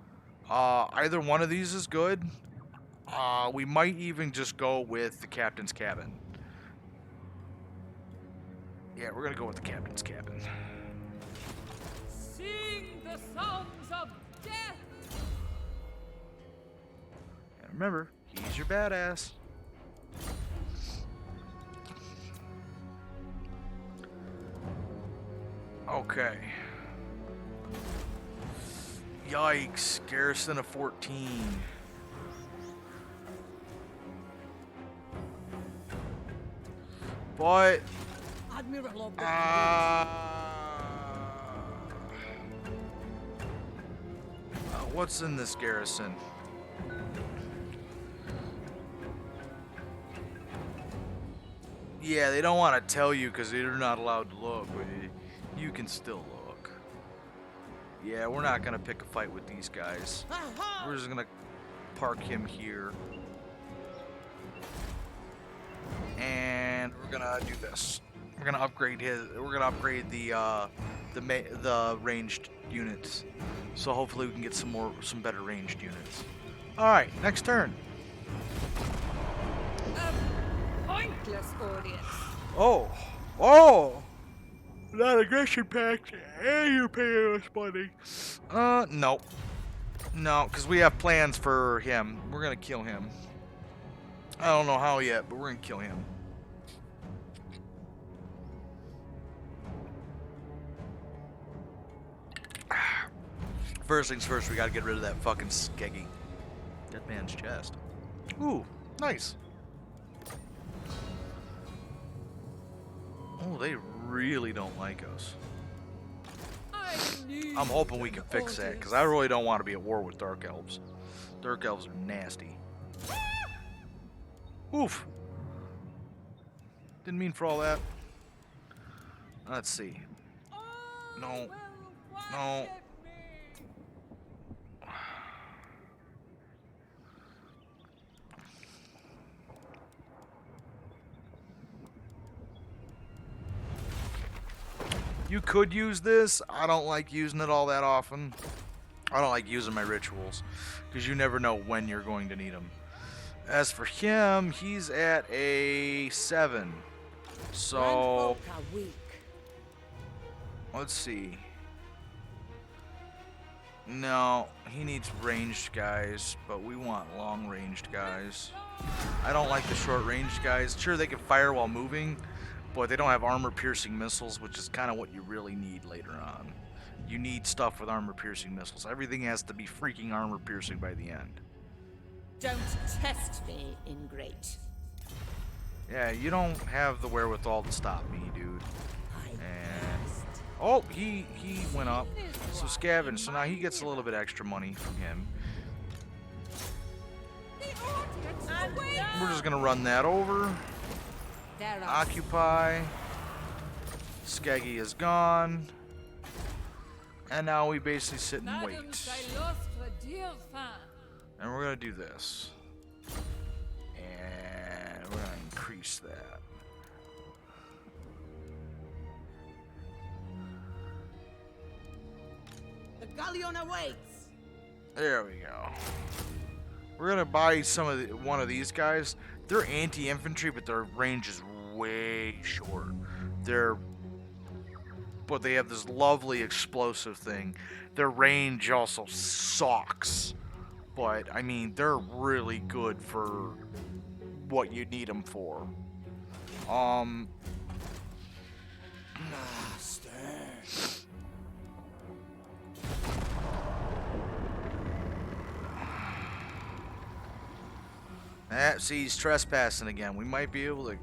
Either one of these is good. We might even just go with the captain's cabin. Yeah, we're gonna go with the captain's cabin. Sing the songs of death! And remember, he's your badass. Okay. Yikes, garrison of 14. But Admiral of the what's in this garrison? Yeah, they don't want to tell you because they're not allowed to look, but you can still look. Yeah, we're not going to pick a fight with these guys. We're just going to park him here. And we're going to do this. We're going to upgrade the ranged units. So hopefully we can get some better ranged units. All right, next turn. pointless audience. Oh, not aggression pact, and you're paying us money. No, because we have plans for him. We're gonna kill him. I don't know how yet, but we're gonna kill him. First things first, we gotta get rid of that fucking skeggy. Dead man's chest. Ooh, nice. Oh, they really don't like us. I'm hoping we can fix that, because I really don't want to be at war with Dark Elves. Dark Elves are nasty. Oof. Didn't mean for all that. Let's see. No. No. You could use this. I don't like using it all that often. I don't like using my rituals because you never know when you're going to need them. As for him, he's at a 7. So let's see. No, he needs ranged guys, but we want long-ranged guys. I don't like the short-ranged guys. Sure, they can fire while moving, but they don't have armor-piercing missiles, which is kind of what you really need later on. You need stuff with armor-piercing missiles. Everything has to be freaking armor-piercing by the end. Don't test me, ingrate. Yeah, you don't have the wherewithal to stop me, dude. And oh, he went up. So scavenge. So now he gets a little bit extra money from him. We're just gonna run that over. Occupy. Skeggy is gone. And now we basically sit and Madame wait. Cylostra, dear fan. And we're gonna do this. And we're gonna increase that. The galleon awaits. There we go. We're gonna buy one of these guys. They're anti-infantry, but their range is way short. But they have this lovely explosive thing. Their range also sucks. But I mean, they're really good for what you need them for. See, he's trespassing again. We might be able to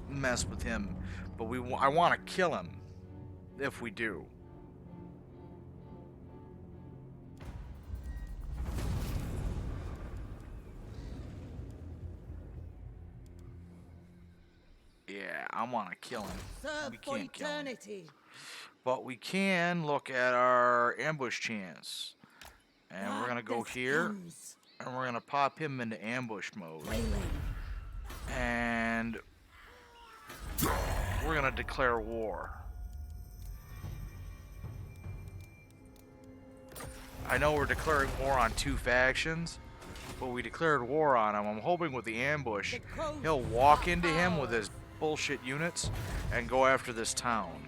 mess with him, but I want to kill him if we do. Yeah, I want to kill him. Serve We for can't kill him. eternity. But we can look at our ambush chance. And we're going to go here. And we're going to pop him into ambush mode. And we're going to declare war. I know we're declaring war on two factions, but we declared war on him. I'm hoping with the ambush, he'll walk into him with his bullshit units and go after this town.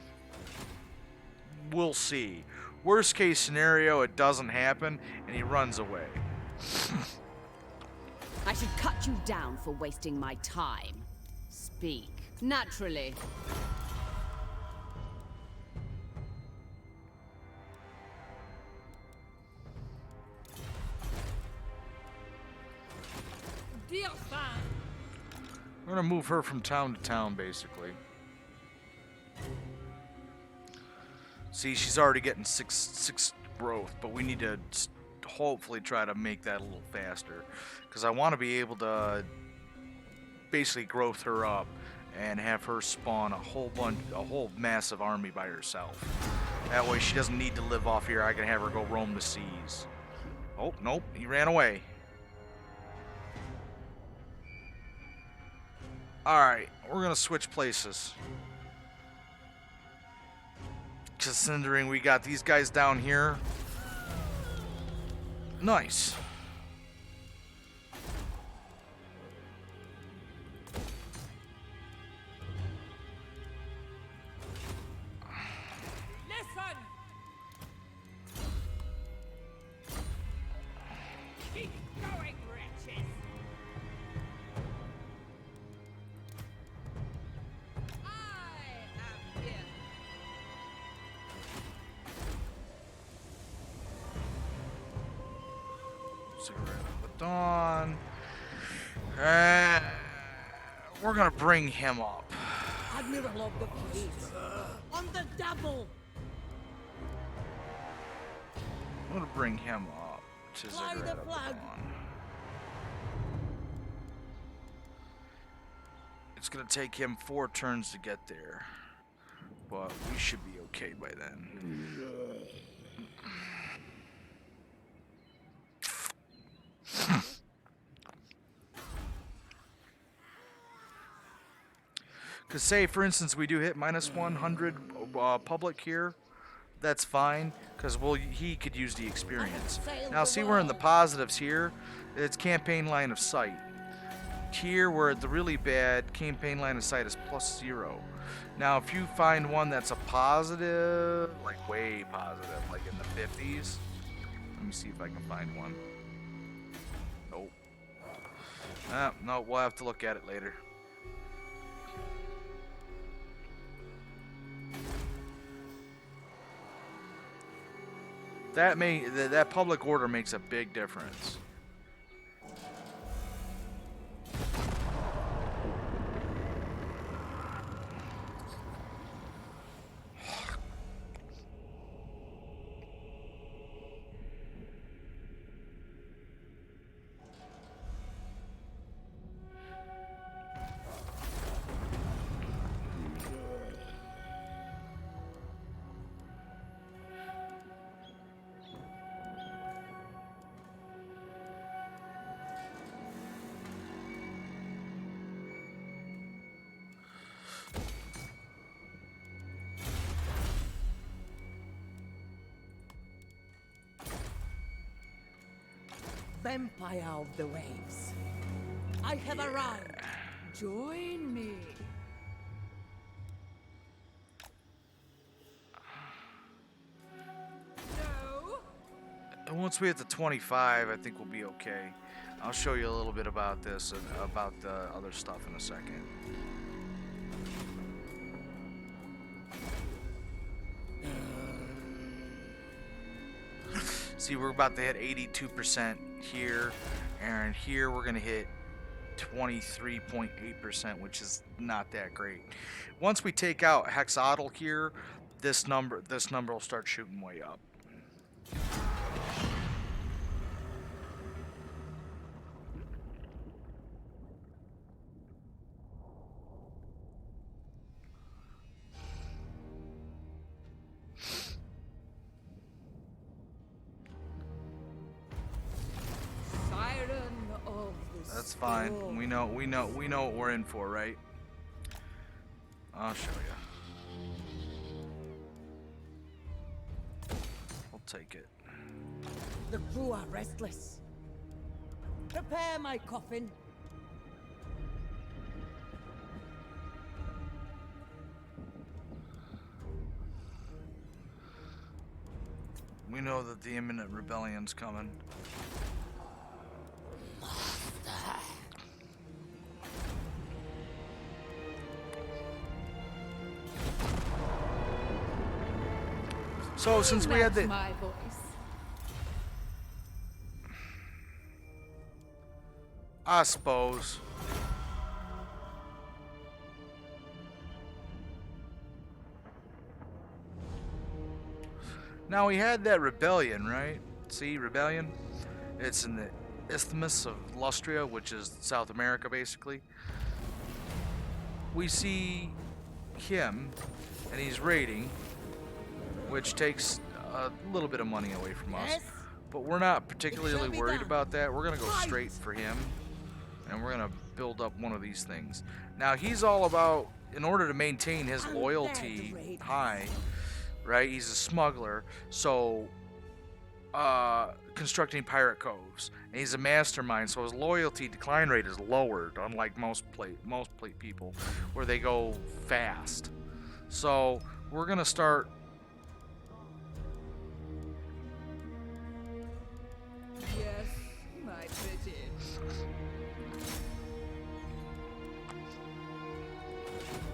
We'll see. Worst case scenario, it doesn't happen and he runs away. I should cut you down for wasting my time. Speak. Naturally. Dear fan. We're gonna move her from town to town, basically. See, she's already getting six growth, but we need to hopefully try to make that a little faster, because I want to be able to basically growth her up and have her spawn a whole massive army by herself. That way she doesn't need to live off here. I can have her go roam the seas. Oh, nope, he ran away. Alright, we're gonna switch places. Considering we got these guys down here. Nice. Listen. Keep going, wretches. I am here. Cigarette of the Dawn. We're gonna bring him up. Admiral of the fleet. On the double. I'm gonna bring him up to Fly the Cigarette of the flag. Dawn. It's gonna take him 4 turns to get there, but we should be okay by then. Because say, for instance, we do hit minus 100 public here, that's fine, because he could use the experience. Now, see, we're in the positives here. It's campaign line of sight. Here, we're at the really bad campaign line of sight is +0. Now, if you find one that's a positive, like way positive, like in the 50s, let me see if I can find one. Nope. No, we'll have to look at it later. That public order makes a big difference. vampire of the waves. I have arrived. Join me. No. And once we hit the 25, I think we'll be okay. I'll show you a little bit about this and about the other stuff in a second. See, we're about to hit 82% here, and here we're gonna hit 23.8%, which is not that great. Once we take out hexadal here, this number will start shooting way up. Siren of the That's fine. storm. We know what we're in for, right? I'll show you. I'll take it. The crew are restless. Prepare my coffin. We know that the imminent rebellion's coming. So since we had That's the my voice. I suppose. Now we had that rebellion, right? See, rebellion? It's in the Isthmus of Lustria, which is South America, basically. We see him, and he's raiding, which takes a little bit of money away from us. Yes? But we're not particularly shall be worried done. about that. We're going to go Fight! straight for him, and we're going to build up one of these things. Now, he's all about, in order to maintain his I'm loyalty glad to raid. high, right? He's a smuggler, so constructing pirate coves. And he's a mastermind, so his loyalty decline rate is lowered, unlike most plate people, where they go fast. So we're gonna start. Yes, my pretty.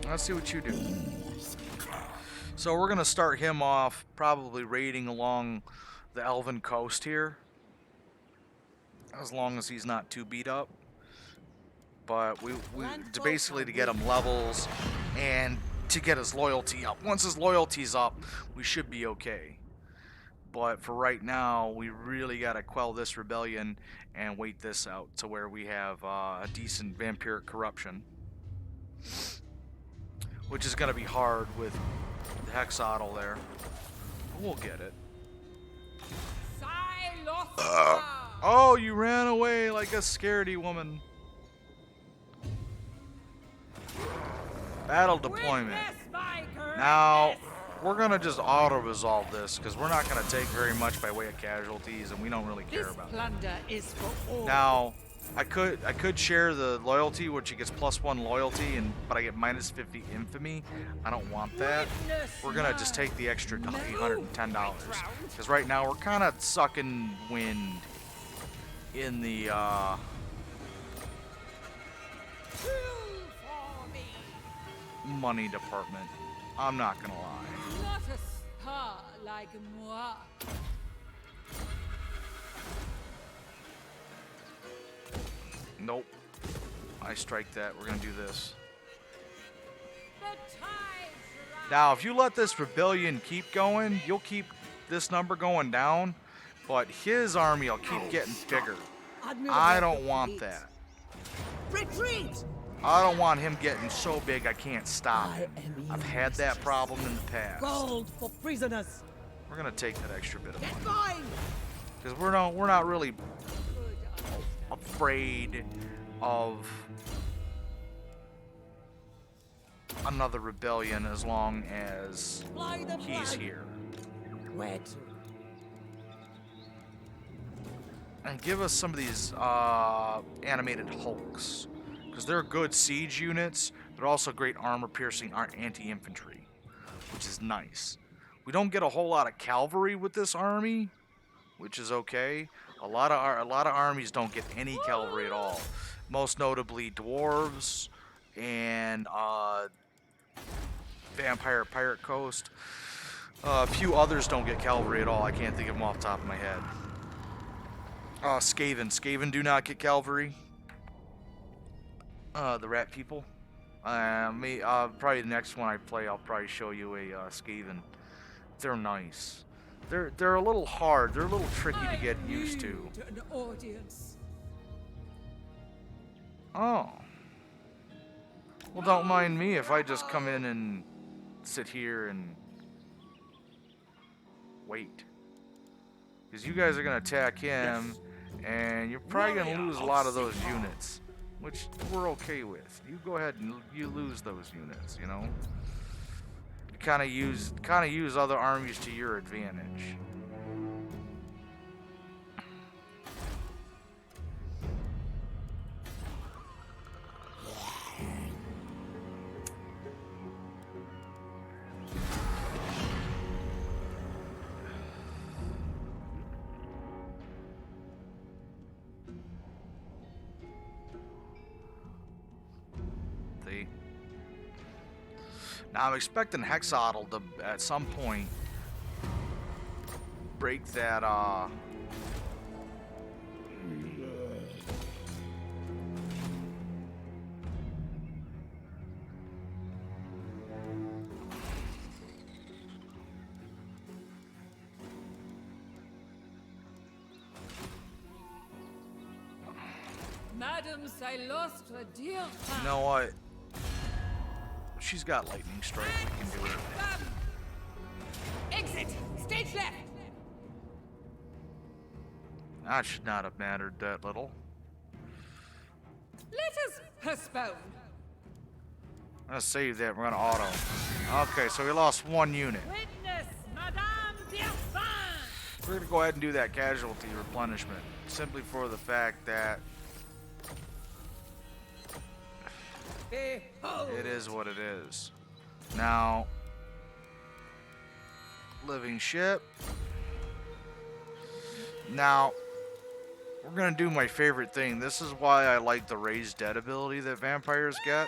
Let's see what you do. So we're gonna start him off, probably raiding along the Elven coast here, as long as he's not too beat up. But we to basically to get him levels and to get his loyalty up. Once his loyalty's up, we should be okay. But for right now, we really gotta quell this rebellion and wait this out to where we have a decent vampiric corruption, which is gonna be hard with the hexadal there. We'll get it. Cylostra! Oh, you ran away like a scaredy woman. Battle deployment. Witness my Now, greatness! we're gonna just auto-resolve this because we're not gonna take very much by way of casualties, and we don't really care This about it. plunder is for all. Now, I could share the loyalty, which he gets +1 loyalty, but I get -50 infamy. I don't want that. Witness We're gonna my just take the extra no $810 background. because right now we're kind of sucking wind in the Kill for me. money department. I'm not gonna lie. Not a star like moi. Nope. I strike that. We're gonna do this. The tides rise. Now, if you let this rebellion keep going, you'll keep this number going down, but his army will keep getting bigger. Admiral I of don't the want fleet. that. Retreat! I don't want him getting so big I can't stop I him. am I've your had that mistress. problem in the past. Gold for prisoners. We're gonna take that extra bit of Get money going! because we're not really Good understanding. afraid of another rebellion as long as Fly the he's flag. here. Where to? And give us some of these animated hulks. Because they're good siege units. They're also great armor-piercing anti-infantry, which is nice. We don't get a whole lot of cavalry with this army, which is okay. A lot of armies don't get any cavalry at all. Most notably dwarves and Vampire Pirate Coast. A few others don't get cavalry at all. I can't think of them off the top of my head. Skaven. Skaven do not get cavalry. The rat people. Probably the next one I play, I'll probably show you a Skaven. They're nice. They're a little hard. They're a little tricky to get used to. An audience. Oh. Well, don't mind me if I just come in and sit here and wait. Because you guys are going to attack him, and you're probably going to lose a lot of those units, which we're okay with. You go ahead and you lose those units, you know? You kind of use other armies to your advantage. Now I'm expecting Hexodal to, at some point, break that, Madame Cylostra, dear you know what? She's got lightning strike. We can do it. Exit! Stage left! That should not have mattered that little. Let us postpone. I'm gonna save that. We're gonna auto. Okay, so we lost one unit. Witness Madame Dirfan! We're gonna go ahead and do that casualty replenishment, simply for the fact that Behold! it is what it is. Now, living ship. Now, we're gonna do my favorite thing. This is why I like the raised dead ability that vampires get.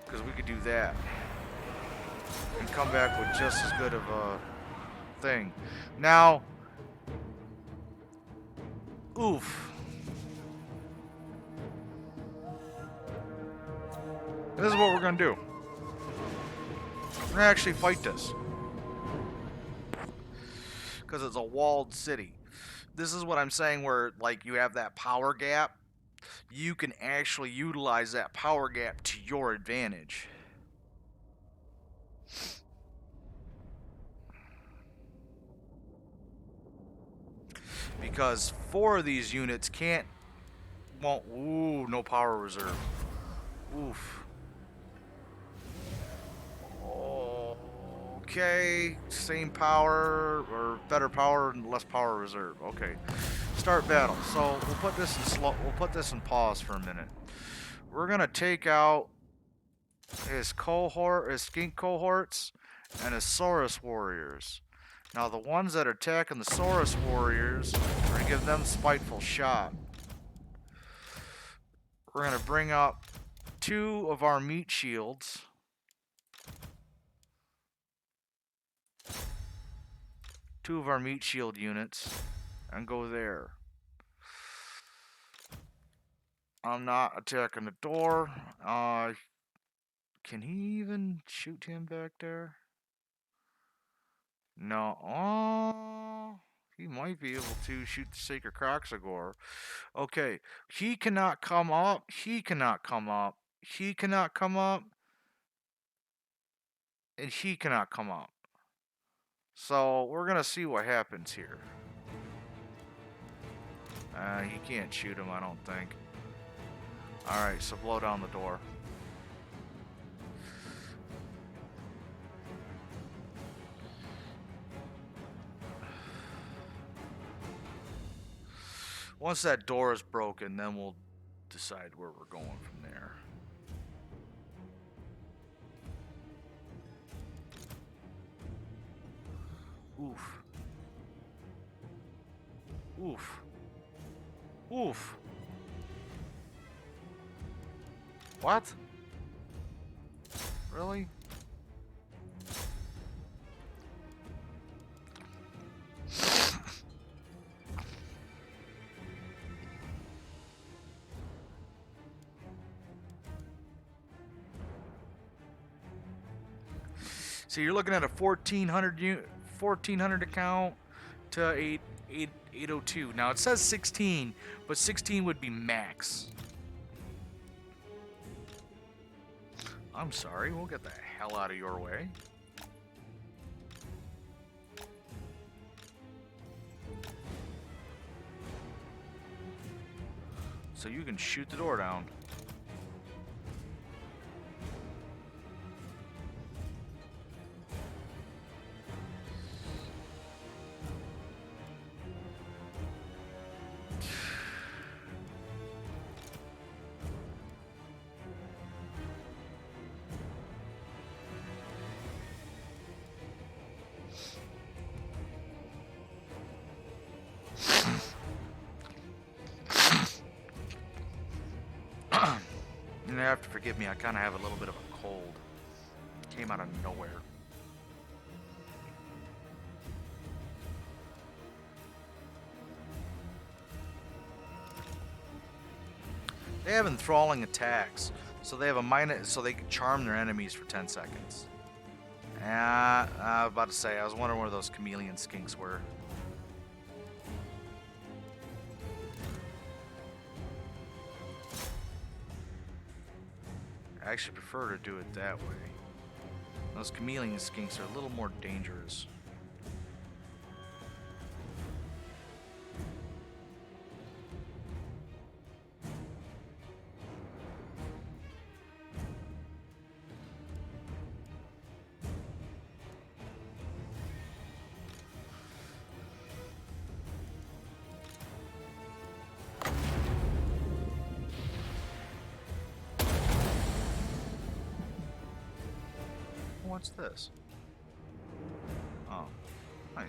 Because we could do that. And come back with just as good of a thing. Now, oof. This is what we're gonna do. We're gonna actually fight this. Because it's a walled city. This is what I'm saying where, like, you have that power gap. You can actually utilize that power gap to your advantage. Because 4 of these units won't, ooh, no power reserve. Oof. Okay, same power, or better power and less power reserve. Okay. Start battle. So we'll put this in we'll put this in pause for a minute. We're gonna take out his skink cohorts, and his Saurus warriors. Now the ones that are attacking the Saurus warriors, we're gonna give them spiteful shot. We're gonna bring up 2 of our meat shields. Two of our meat shield units and go there. I'm not attacking the door. Can he even shoot him back there? No. Oh, he might be able to shoot the Sacred Croxagore. Okay. He cannot come up. He cannot come up. He cannot come up. And he cannot come up. So, we're going to see what happens here. He can't shoot him, I don't think. Alright, so blow down the door. Once that door is broken, then we'll decide where we're going from there. Oof. Oof. Oof. What? Really? So you're looking at a 1400 account to 802. Now it says 16, but 16 would be max. I'm sorry, we'll get the hell out of your way. So you can shoot the door down. You have to forgive me, I kind of have a little bit of a cold. Came out of nowhere. They have enthralling attacks, so they have a minus, so they can charm their enemies for 10 seconds. I was about to say, I was wondering where those chameleon skinks were. I actually prefer to do it that way. Those chameleon skinks are a little more dangerous. What's this? Oh, nice.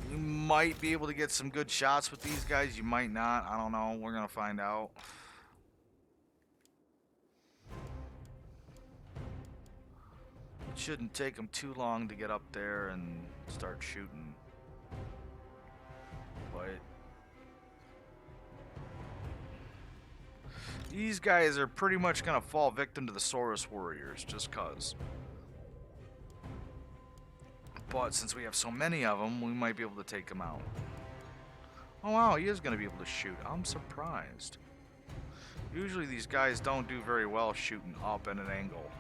You might be able to get some good shots with these guys. You might not. I don't know. We're going to find out. It shouldn't take them too long to get up there and start shooting. But these guys are pretty much going to fall victim to the Saurus warriors, just cuz. But since we have so many of them, we might be able to take them out. Oh wow, he is going to be able to shoot. I'm surprised. Usually these guys don't do very well shooting up at an angle.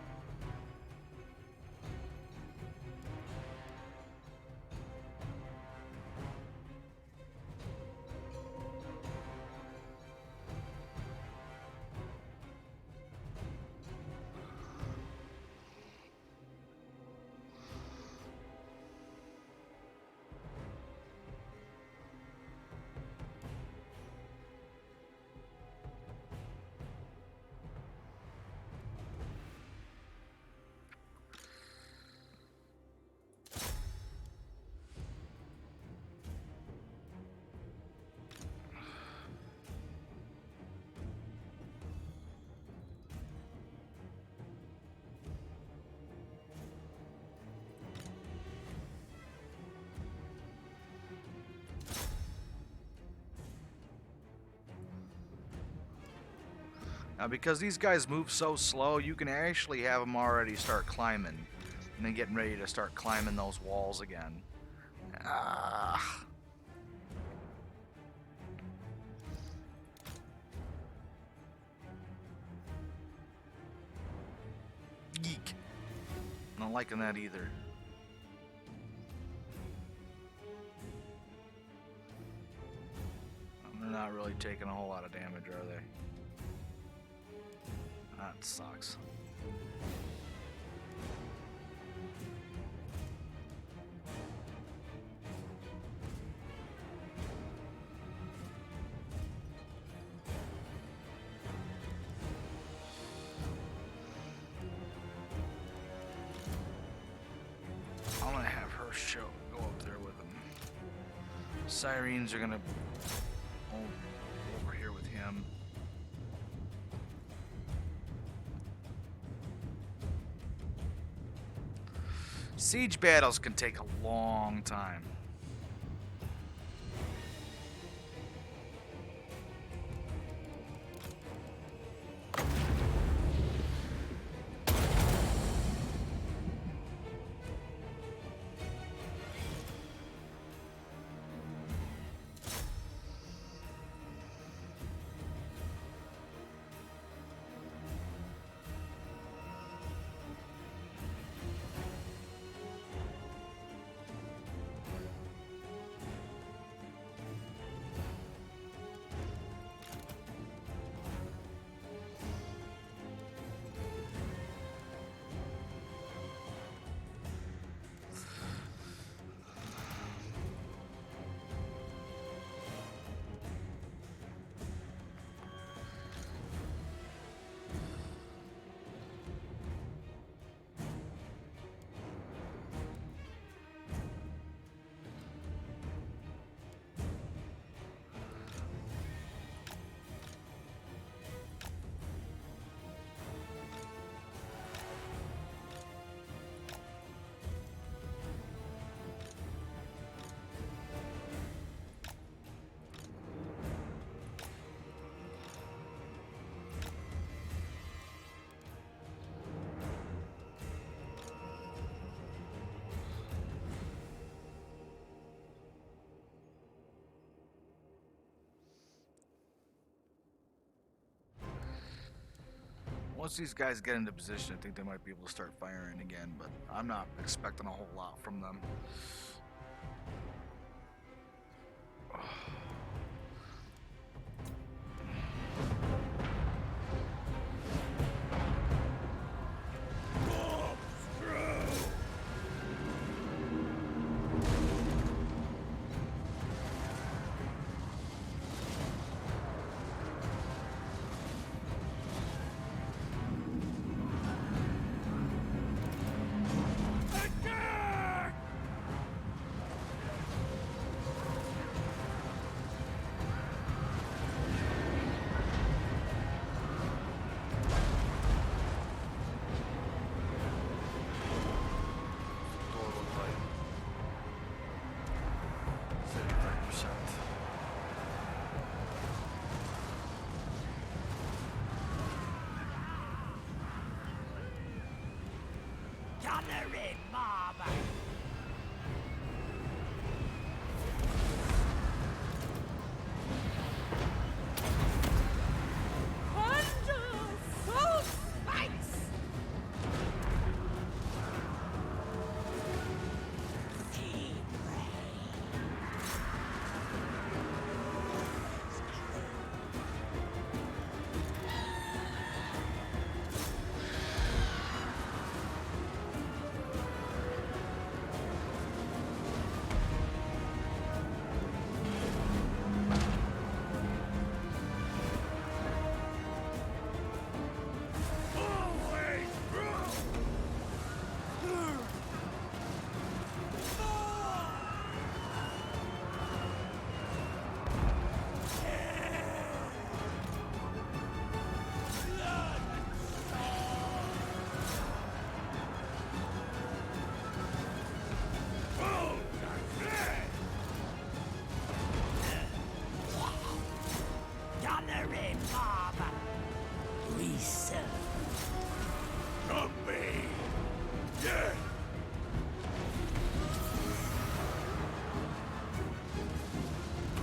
Now, because these guys move so slow, you can actually have them already start climbing. And then getting ready to start climbing those walls again. Ah. Yeek. Not liking that either. They're not really taking a whole lot of damage, are they? That sucks. Sirens are gonna over here with him. Siege battles can take a long time. Once these guys get into position, I think they might be able to start firing again, but I'm not expecting a whole lot from them.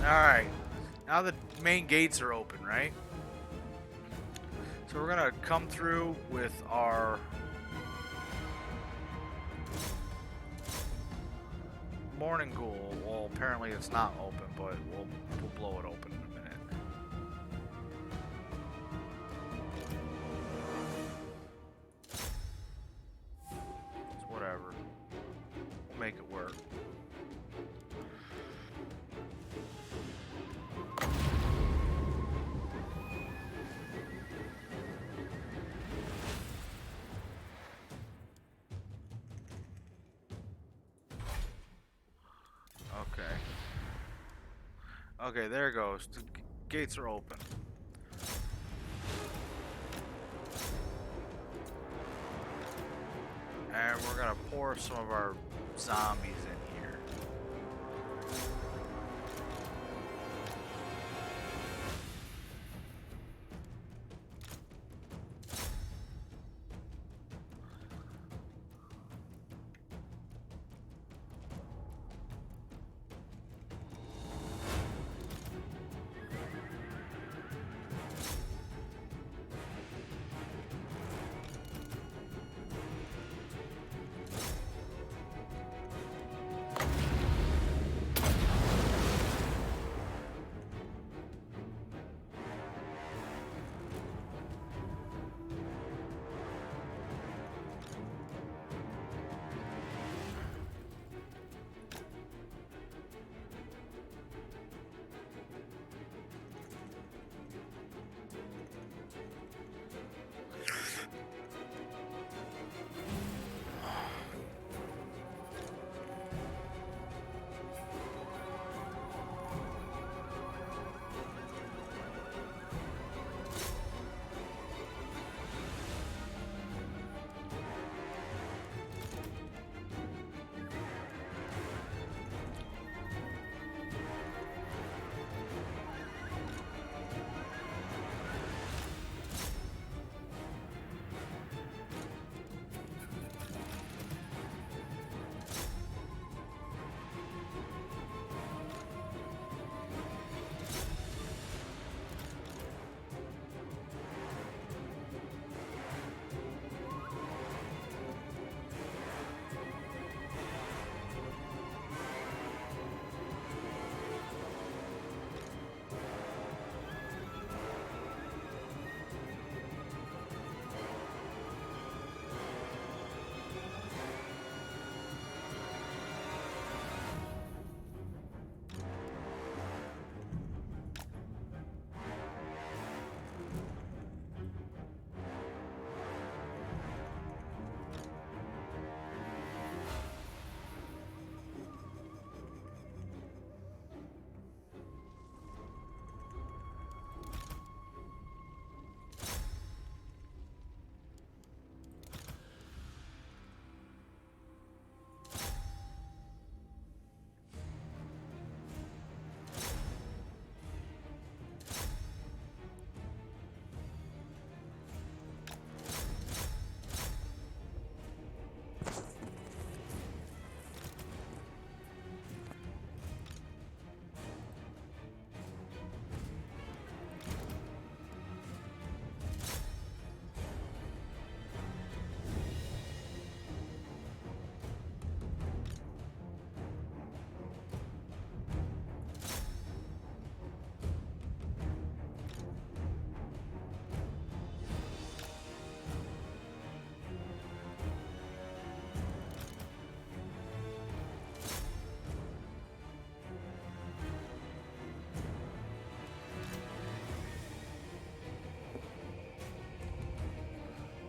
Alright, now the main gates are open, right? So we're gonna come through with our morning ghoul. Well, apparently it's not open, but we'll blow it open in a minute. It's whatever. We'll make it work. Okay. Okay, there it goes. The gates are open. And we're gonna pour some of our zombies in here.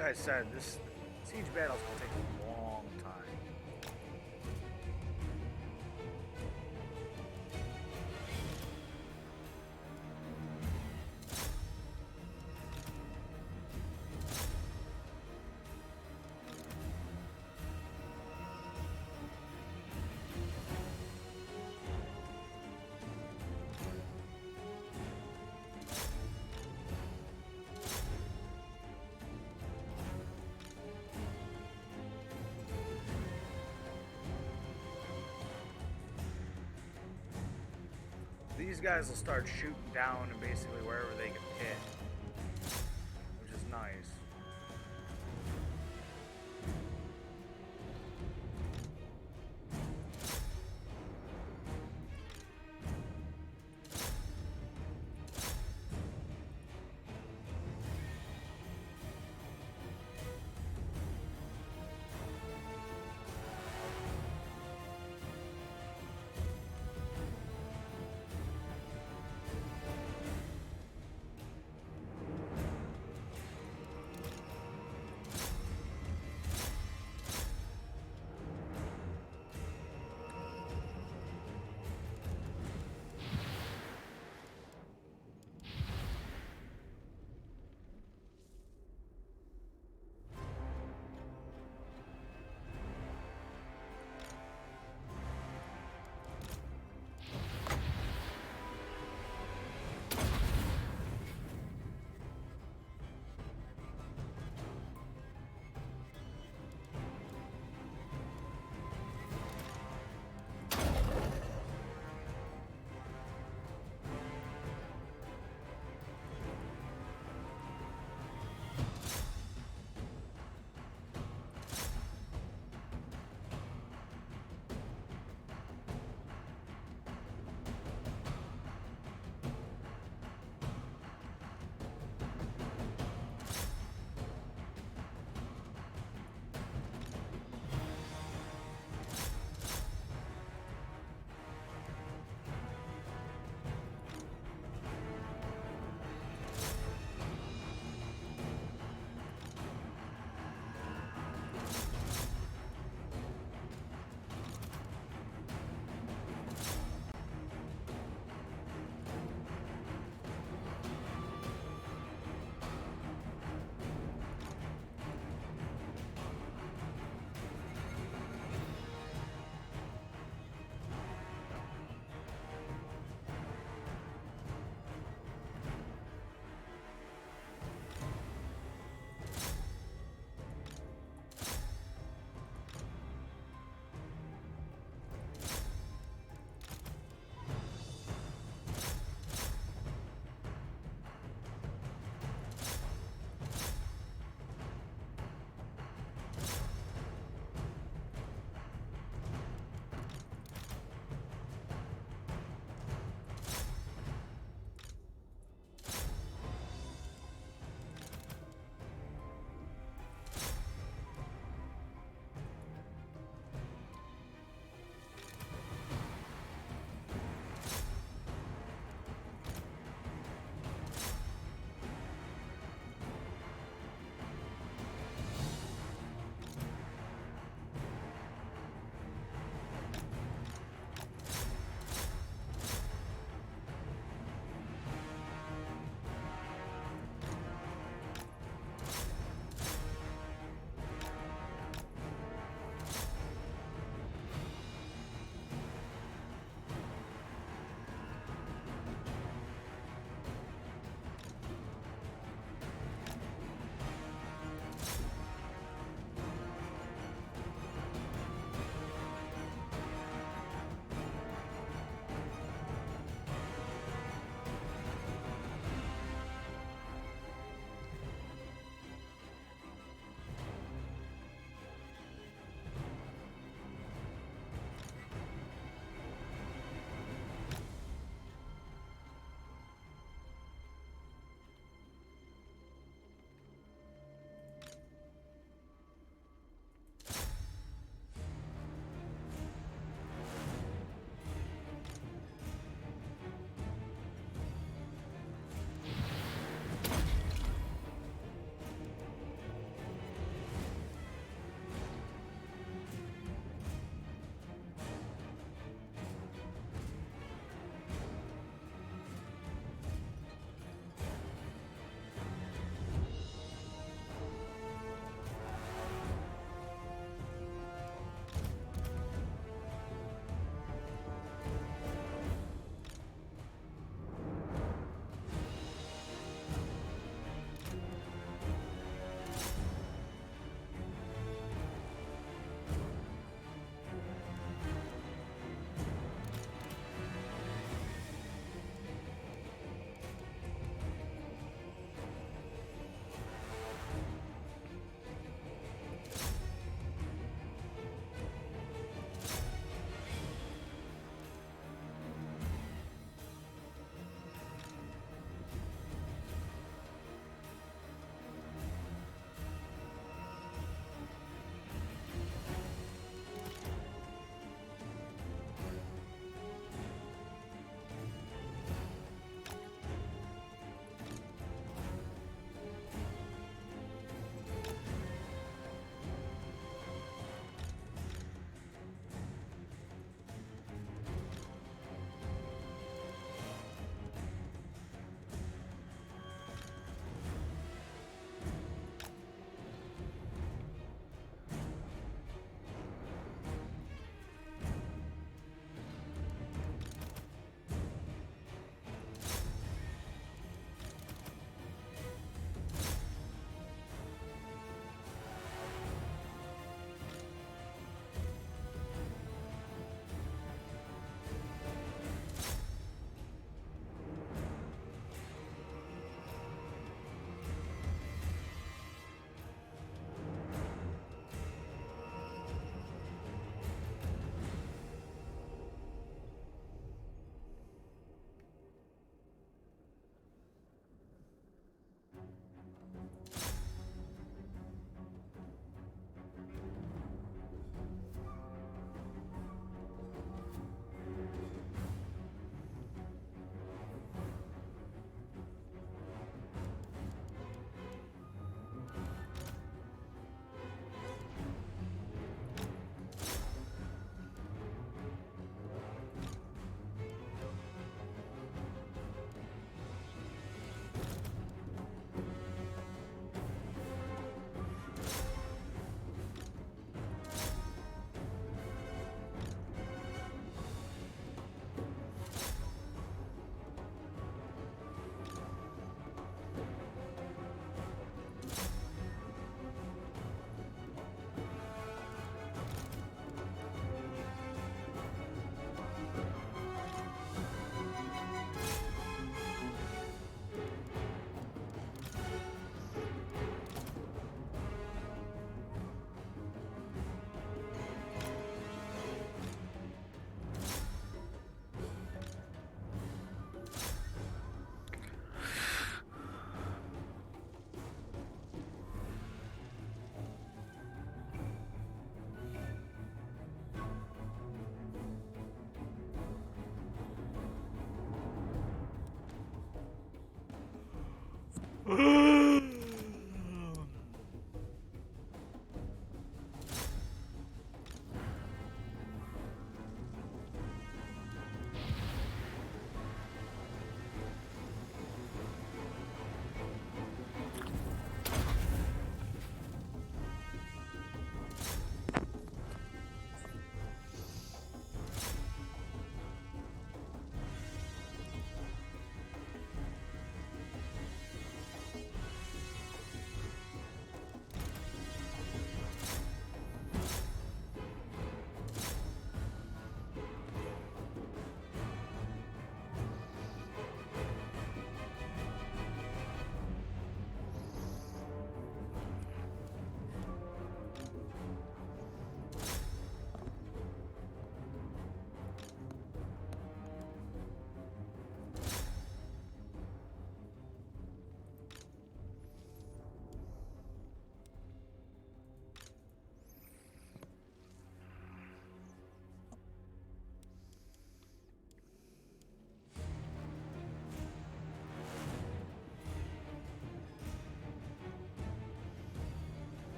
Like I said, this siege battle's gonna take a long time. These guys will start shooting down and basically wherever they can hit, which is nice.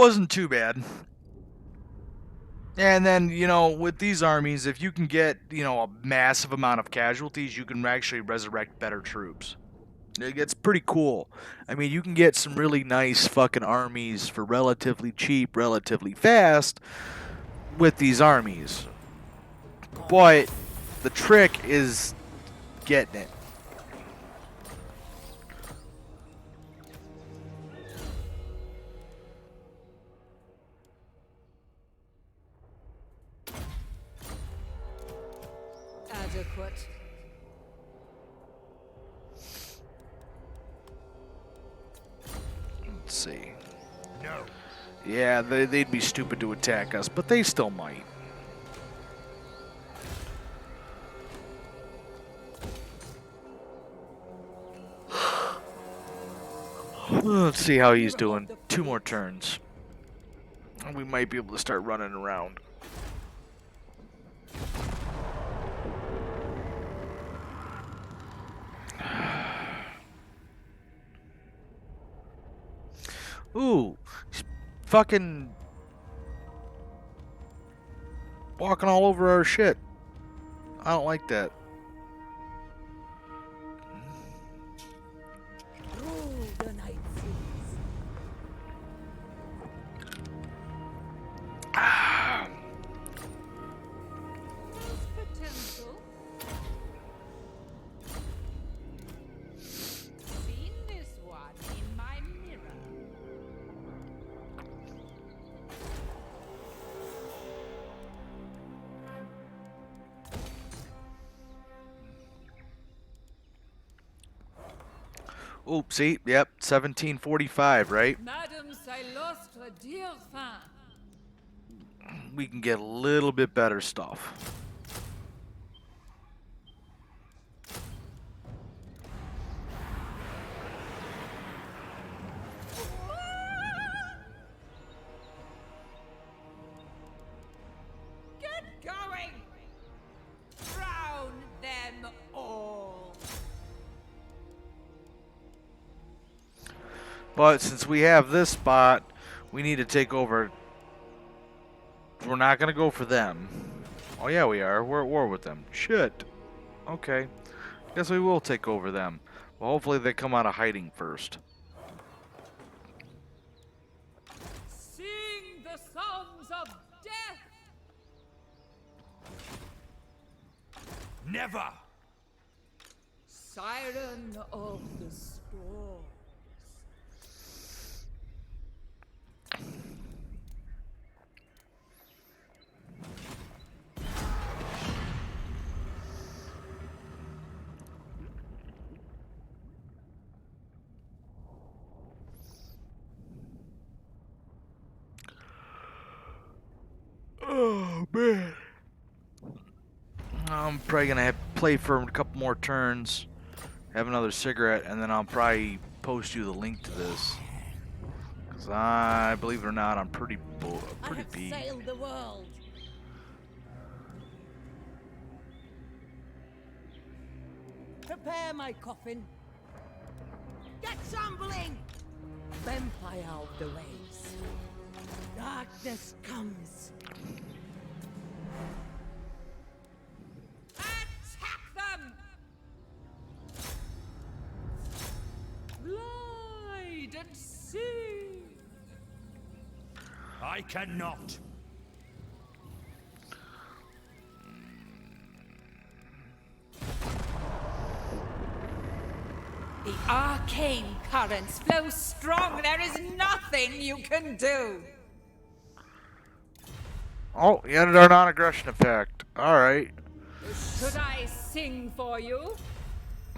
wasn't too bad. And then, you know, with these armies, if you can get, you know, a massive amount of casualties, you can actually resurrect better troops. It gets pretty cool. I mean, you can get some really nice fucking armies for relatively cheap, relatively fast with these armies. But the trick is getting it. Adequate. Let's see. No. Yeah, they'd be stupid to attack us, but they still might. Let's see how he's doing. 2 more turns. And we might be able to start running around. Ooh, he's fucking walking all over our shit. I don't like that. Rule the night seas. Potential. Seen this one in my mirror. Oopsie, yep, 1745, right? Madame Cylostra, dear fan. We can get a little bit better stuff. Get going! Drown them all! But since we have this spot, we need to take over. We're not going to go for them. Oh yeah, we are. We're at war with them. Shit. Okay. Guess we will take over them. Well, hopefully they come out of hiding first. Sing the songs of death! Never! Siren of the storms. Oh man. I'm probably gonna play for a couple more turns, have another cigarette, and then I'll probably post you the link to this. Cause I, believe it or not, I'm pretty I have beat. sailed the world. Prepare my coffin. Get shambling! Vampire of the waves. Darkness comes. Attack them! Glide and see! I cannot. The arcane currents flow strong. There is nothing you can do. Oh, he added our non-aggression effect. Alright. Should I sing for you?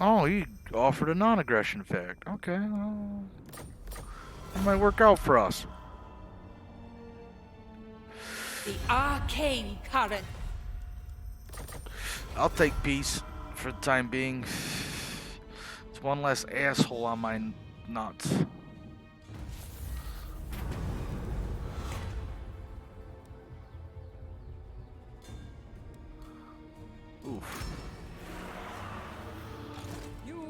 Oh, he offered a non-aggression effect. Okay, well, it might work out for us. The arcane current. I'll take peace for the time being. It's one less asshole on my nuts. Oof.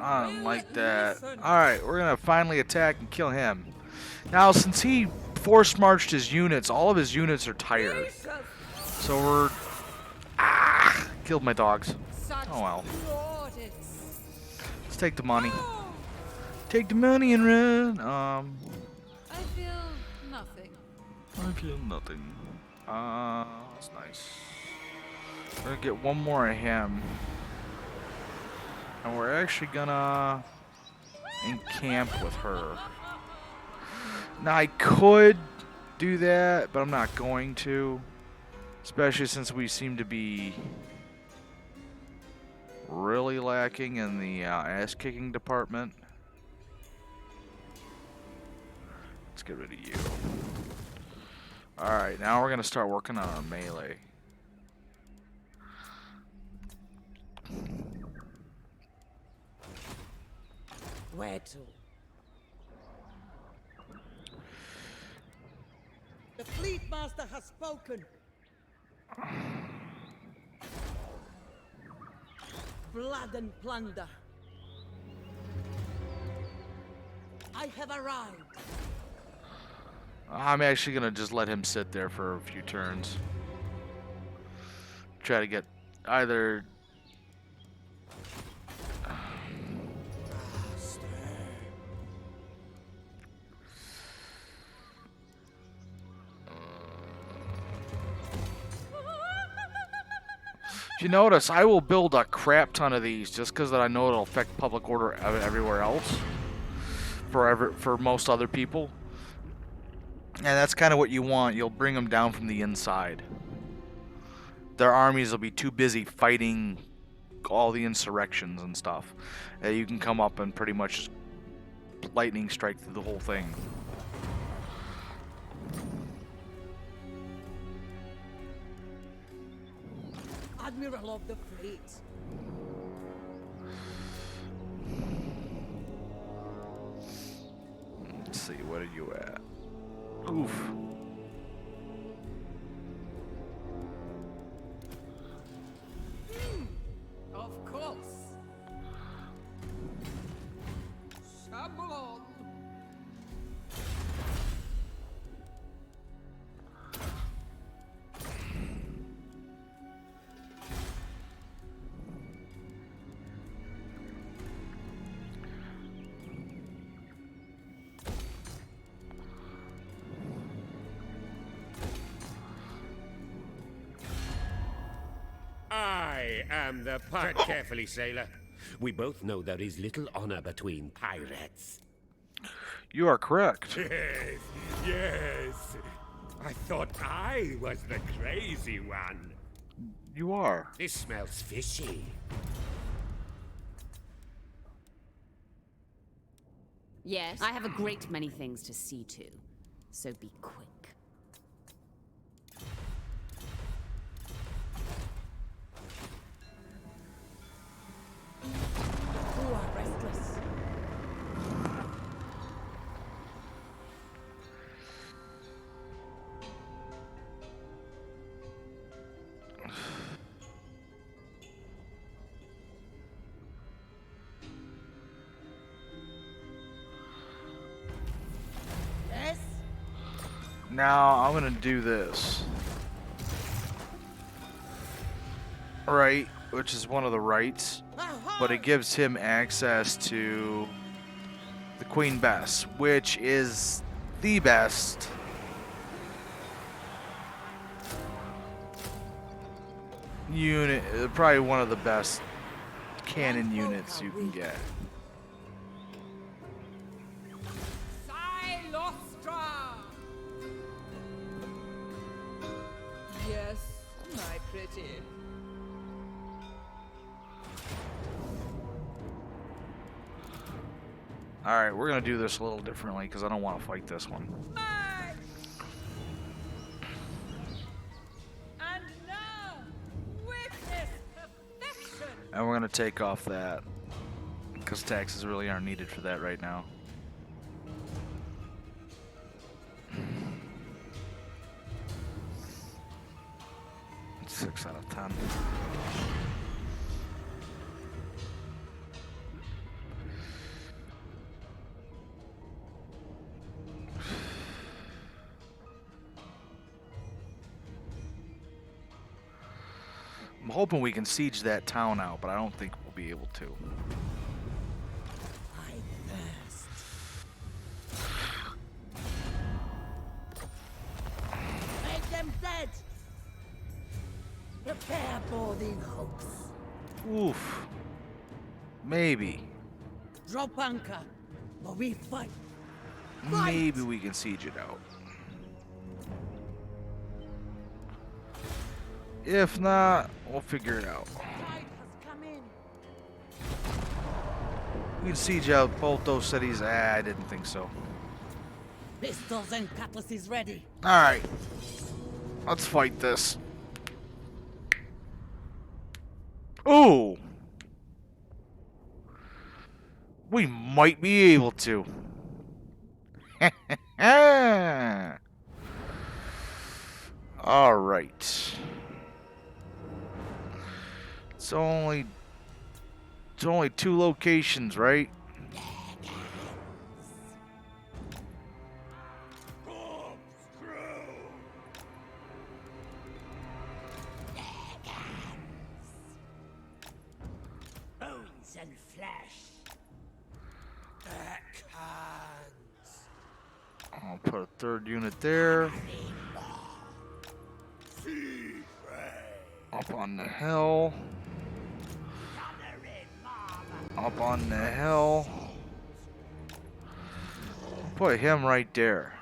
I don't like that. Alright, we're gonna finally attack and kill him. Now, since he force marched his units. All of his units are tired. So we're... killed my dogs. Such Oh well. plaudits. Let's take the money. Oh, Take the money and run. I feel nothing. I feel nothing. That's nice. We're gonna get one more of him. And we're actually gonna encamp with her. Now I could do that, but I'm not going to. Especially since we seem to be really lacking in the ass-kicking department. Let's get rid of you. Alright, now we're going to start working on our melee. Where to? The fleet master has spoken. Blood and plunder. I have arrived. I'm actually going to just let him sit there for a few turns. Try to get either... If you notice, I will build a crap ton of these just because I know it'll affect public order everywhere else for most other people. And that's kind of what you want. You'll bring them down from the inside. Their armies will be too busy fighting all the insurrections and stuff. You can come up and pretty much lightning strike through the whole thing. Admiral of the fleet. Let's see, what are you at? Oof. Of course. Shablon. I am the Tread carefully, sailor. We both know there is little honor between pirates. You are correct. Yes, yes. I thought I was the crazy one. You are. This smells fishy. Yes, I have a great many things to see to, so be quick. Who are restless? Yes? Now I'm gonna do this. Right, which is one of the rights, but it gives him access to the Queen Bess, which is the best unit, probably one of the best cannon units you can get. Cylostra. Yes, my pretty. Alright, we're gonna do this a little differently because I don't want to fight this one. March! And now, witness perfection. And we're gonna take off that because taxes really aren't needed for that right now. It's 6 out of 10. I'm hoping we can siege that town out, but I don't think we'll be able to. I thirst. Make them dead. Prepare for the hoax. Oof. Maybe. Drop anchor, or we fight. Maybe we can siege it out. If not, we'll figure it out. Tide has come in. We can siege out both those cities. I didn't think so. Pistols and cutlasses ready. Alright. Let's fight this. Ooh! We might be able to. Alright. It's only 2 locations, right? Bones and flesh. Backhands. I'll put a 3rd unit there. Up on the hill. Up on the hill. Put him right there.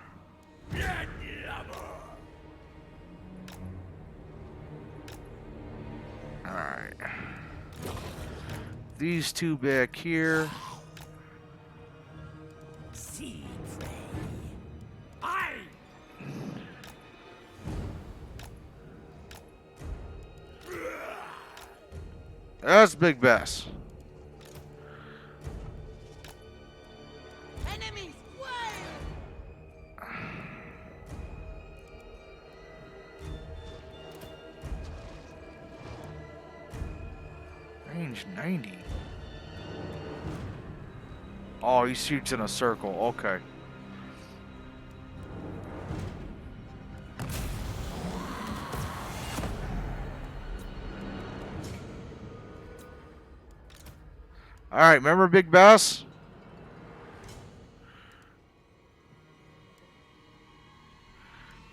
Alright. These 2 back here. Sea prey. I. That's Big Bess. Enemies, way! Range 90. Oh, he shoots in a circle. Okay. Alright, remember Big Bess?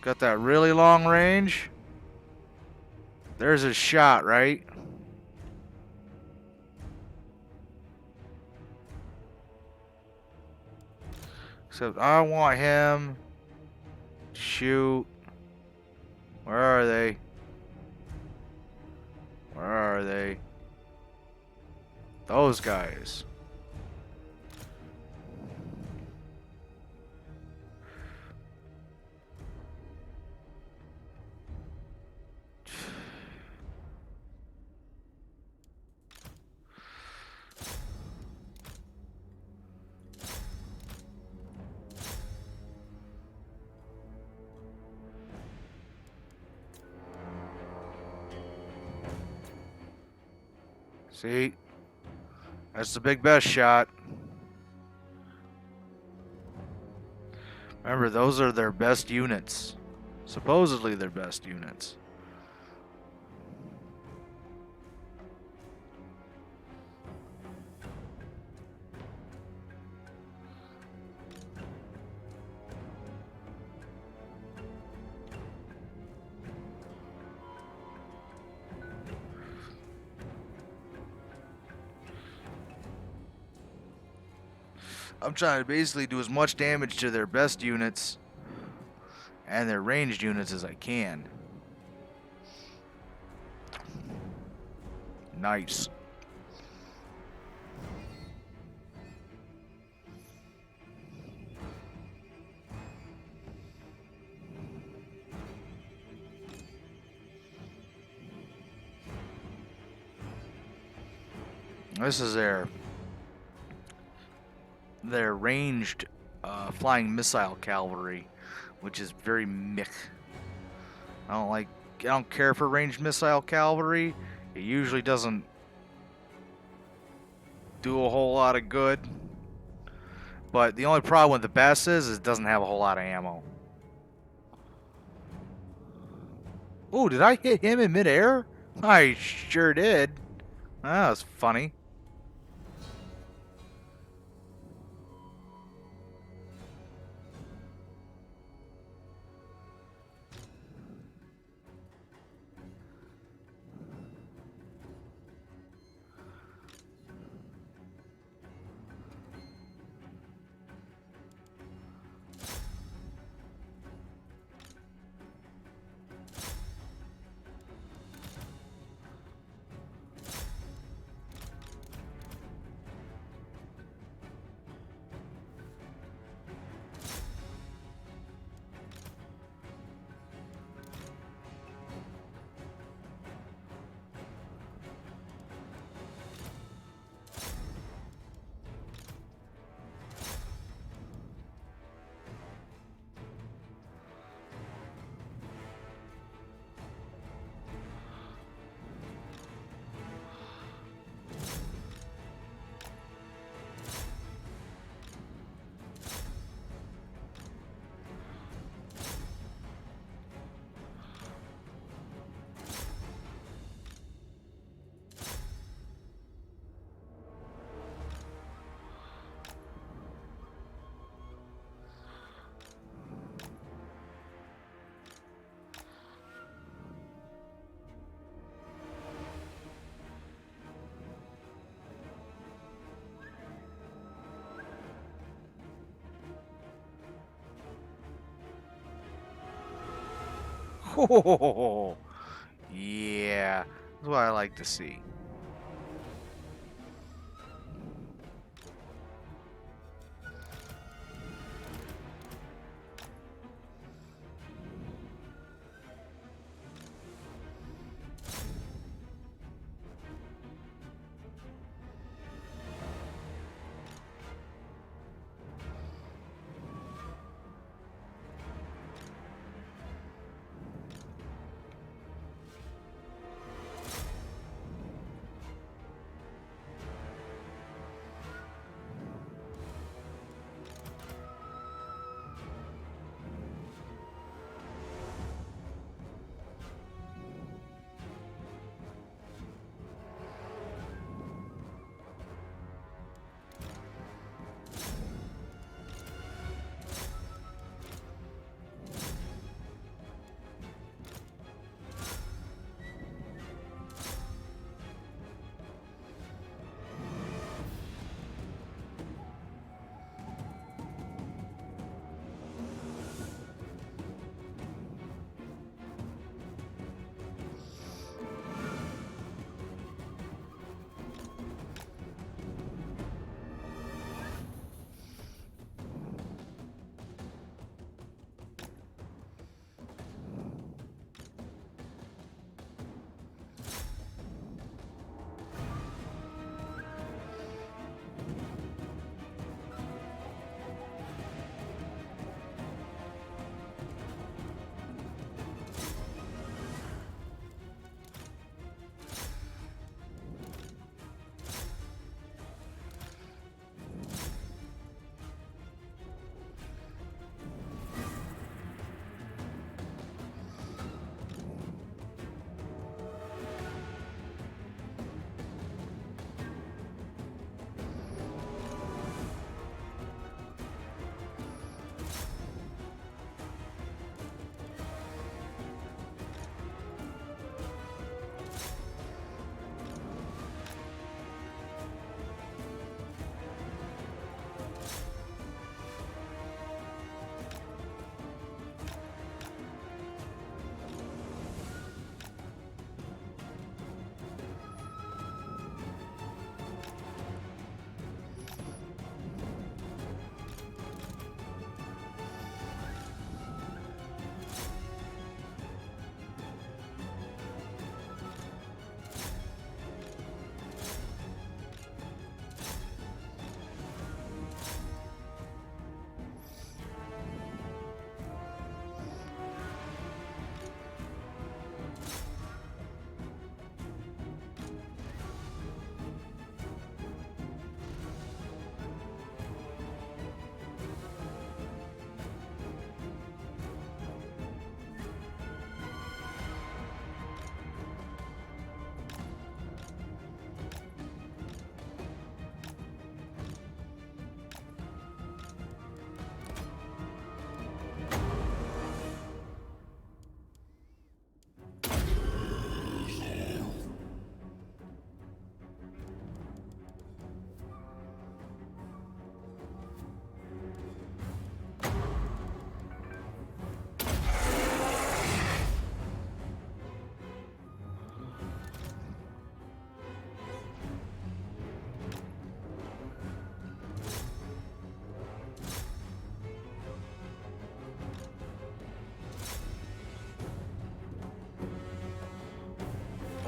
Got that really long range. There's his shot, right? Except I want him to shoot. Where are they? Where are they? Those guys. See? That's the Big Best shot. Remember, those are their best units. Supposedly their best units. I'm trying to basically do as much damage to their best units and their ranged units as I can. Nice. This is their ranged flying missile cavalry, which is very meh. I don't care for ranged missile cavalry. It usually doesn't do a whole lot of good. But the only problem with the best is it doesn't have a whole lot of ammo. Oh, did I hit him in midair? I sure did. That was funny. Oh, yeah, that's what I like to see.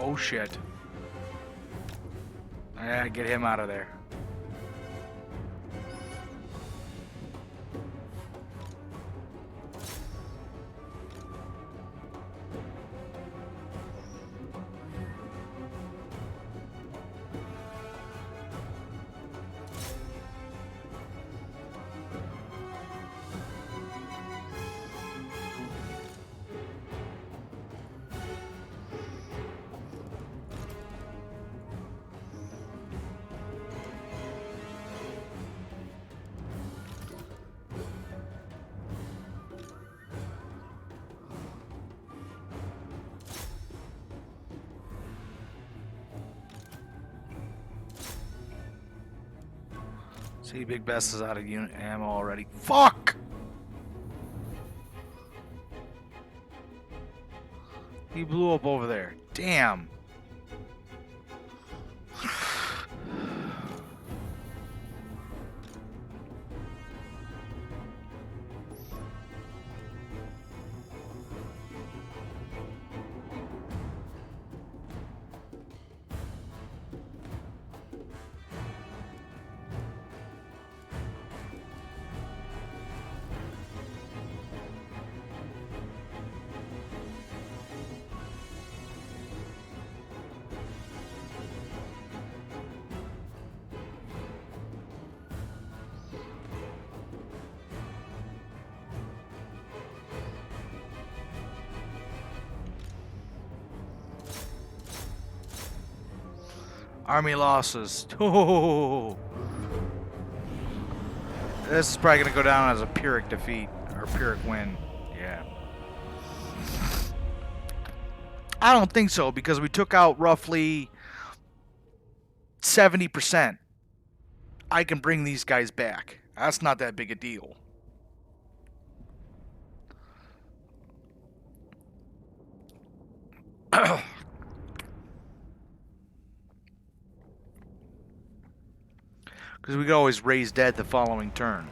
Oh shit. Yeah, get him out of there. See, Big Bess is out of unit ammo already. Fuck! He blew up over there. Damn. Army losses. Oh. This is probably going to go down as a Pyrrhic defeat. Or Pyrrhic win. Yeah. I don't think so, because we took out roughly 70%. I can bring these guys back. That's not that big a deal. Because we could always raise dead the following turn.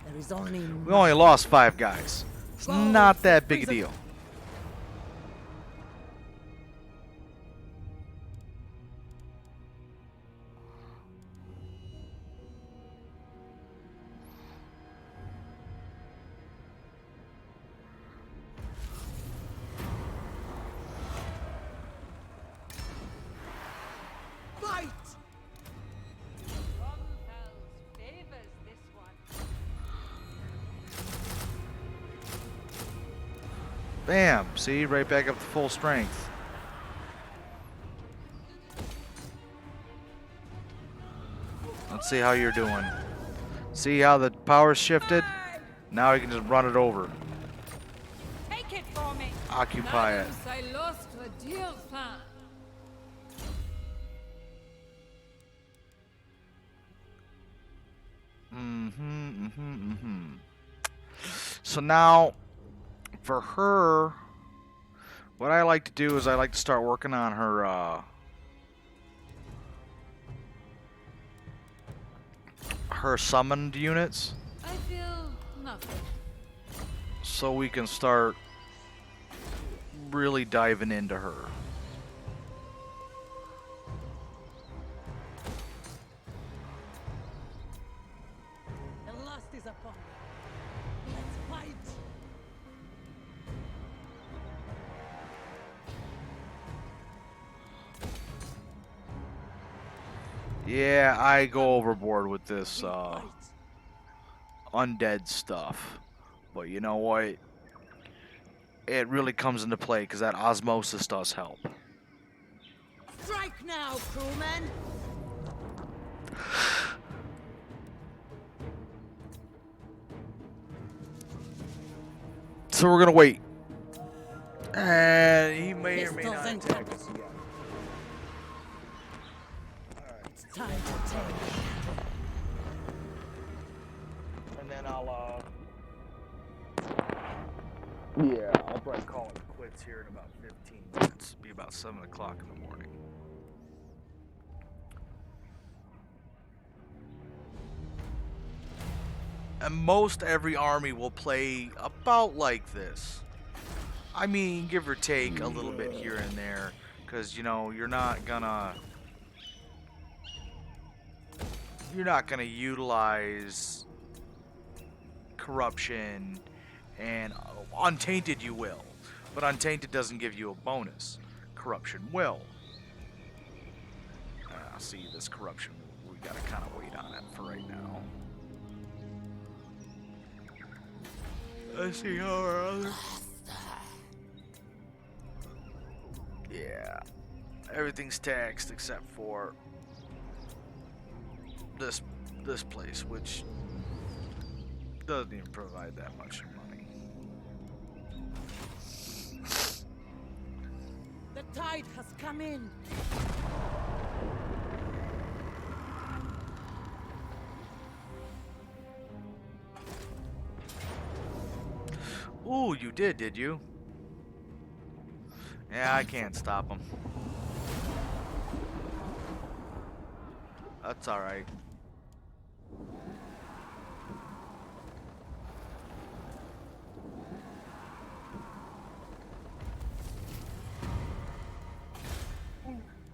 There is only We only lost 5 guys. It's not that big a deal. fight. favors this one. Bam! See, right back up to full strength. Let's see how you're doing. See how the power's shifted? Now you can just run it over. Take it for me. Occupy it. Cylostra, dear fan. So now, for her, what I like to do is I like to start working on her summoned units, I feel nothing. so we can start really diving into her. The lust is upon me. Let's fight. Yeah, I go overboard with this We fight. undead stuff, but you know what? It really comes into play because that osmosis does help. Strike now, crewmen. So we're gonna wait, and he may or may Pistols not and attack guns. us yet. It's time to take. And then yeah, I'll probably call it quits here in about 15 minutes. It'll be about 7 o'clock in the morning. And most every army will play about like this. I mean, give or take a little bit here and there, Because, you know, you're not gonna utilize corruption and untainted you will. But untainted doesn't give you a bonus. Corruption will. See, this corruption, we gotta kind of wait on it for right now. Let's see how our other... Yeah. Everything's taxed except for this place, which doesn't even provide that much money. The tide has come in. Ooh, you did you? Yeah, I can't stop him. That's alright.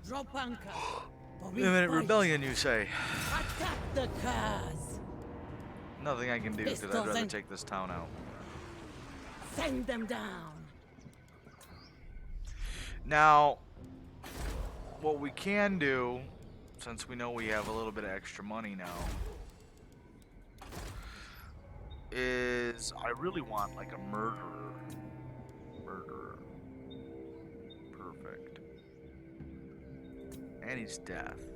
Drop anchor. or we Imminent fight. rebellion, you say? Attack the cars. Nothing I can do This because I'd rather doesn't- take this town out. Send them down. Now, what we can do, since we know we have a little bit of extra money now, is I really want like a murderer. Perfect. And he's death.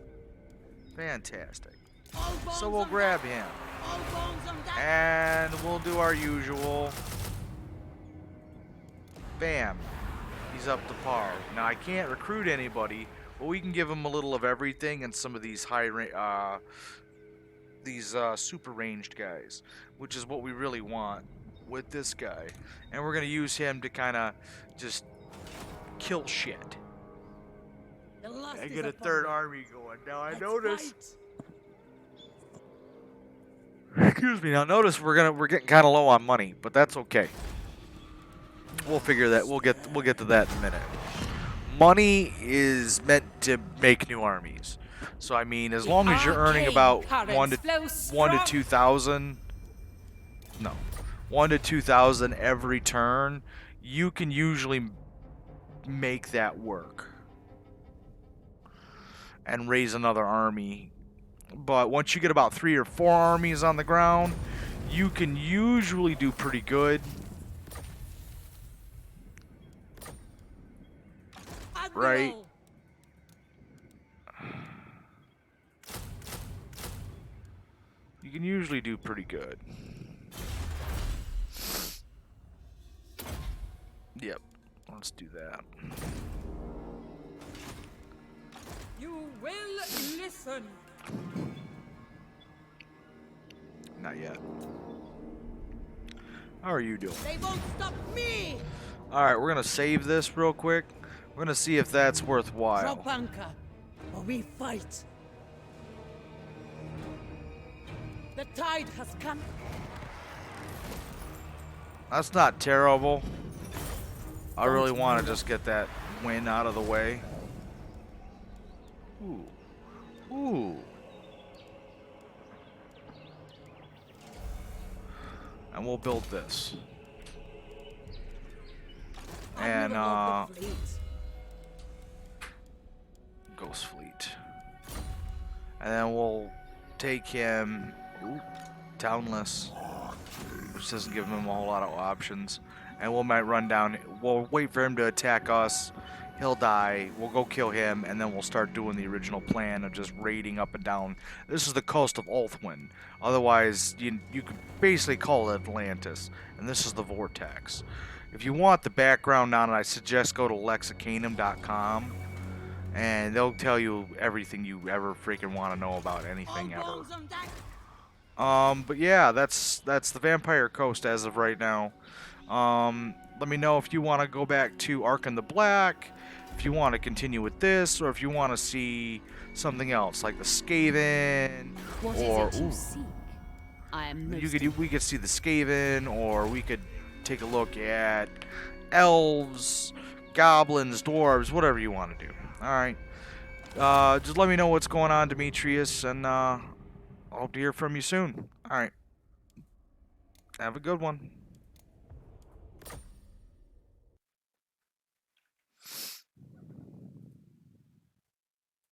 Fantastic. All bones So we'll on grab deck. him. All bones on deck. And we'll do our usual. Bam. He's up to par. Now I can't recruit anybody, but we can give him a little of everything and some of these super ranged guys, which is what we really want with this guy. And we're gonna use him to kind of just kill shit. The lust I is get a upon third me. army going. Now I Let's notice. fight. Excuse me. Now notice we're getting kind of low on money, but that's okay. We'll figure that. We'll get to that in a minute. Money is meant to make new armies. So I mean, as long as you're earning about one to 2,000, no, 1 to 2,000 every turn, you can usually make that work and raise another army. But once you get about 3 or 4 armies on the ground, you can usually do pretty good. Right. Admiral. You can usually do pretty good. Yep. Let's do that. You will listen. Not yet. How are you doing? They won't stop me. Alright, we're going to save this real quick. We're going to see if that's worthwhile. Drop anchor, or we fight. The tide has come. That's not terrible. I really want to just get that win out of the way. Ooh. Ooh. And we'll build this. And, Admiral of the fleet. Ghost Fleet. And then we'll take him townless, which doesn't give him a whole lot of options. And we might run down. We'll wait for him to attack us. He'll die. We'll go kill him, and then we'll start doing the original plan of just raiding up and down. This is the coast of Ulthwyn. Otherwise, you could basically call it Atlantis. And this is the Vortex. If you want the background on it, I suggest go to lexicanum.com. And they'll tell you everything you ever freaking want to know about anything All ever. bones on deck. But yeah, that's the Vampire Coast as of right now. Let me know if you want to go back to Ark in the Black, if you want to continue with this, or if you want to see something else like the Skaven, What or is it you ooh, seek? I am we could see the Skaven, or we could take a look at elves, goblins, dwarves, whatever you want to do. Alright. Just let me know what's going on, Demetrius, and I hope to hear from you soon. Alright. Have a good one.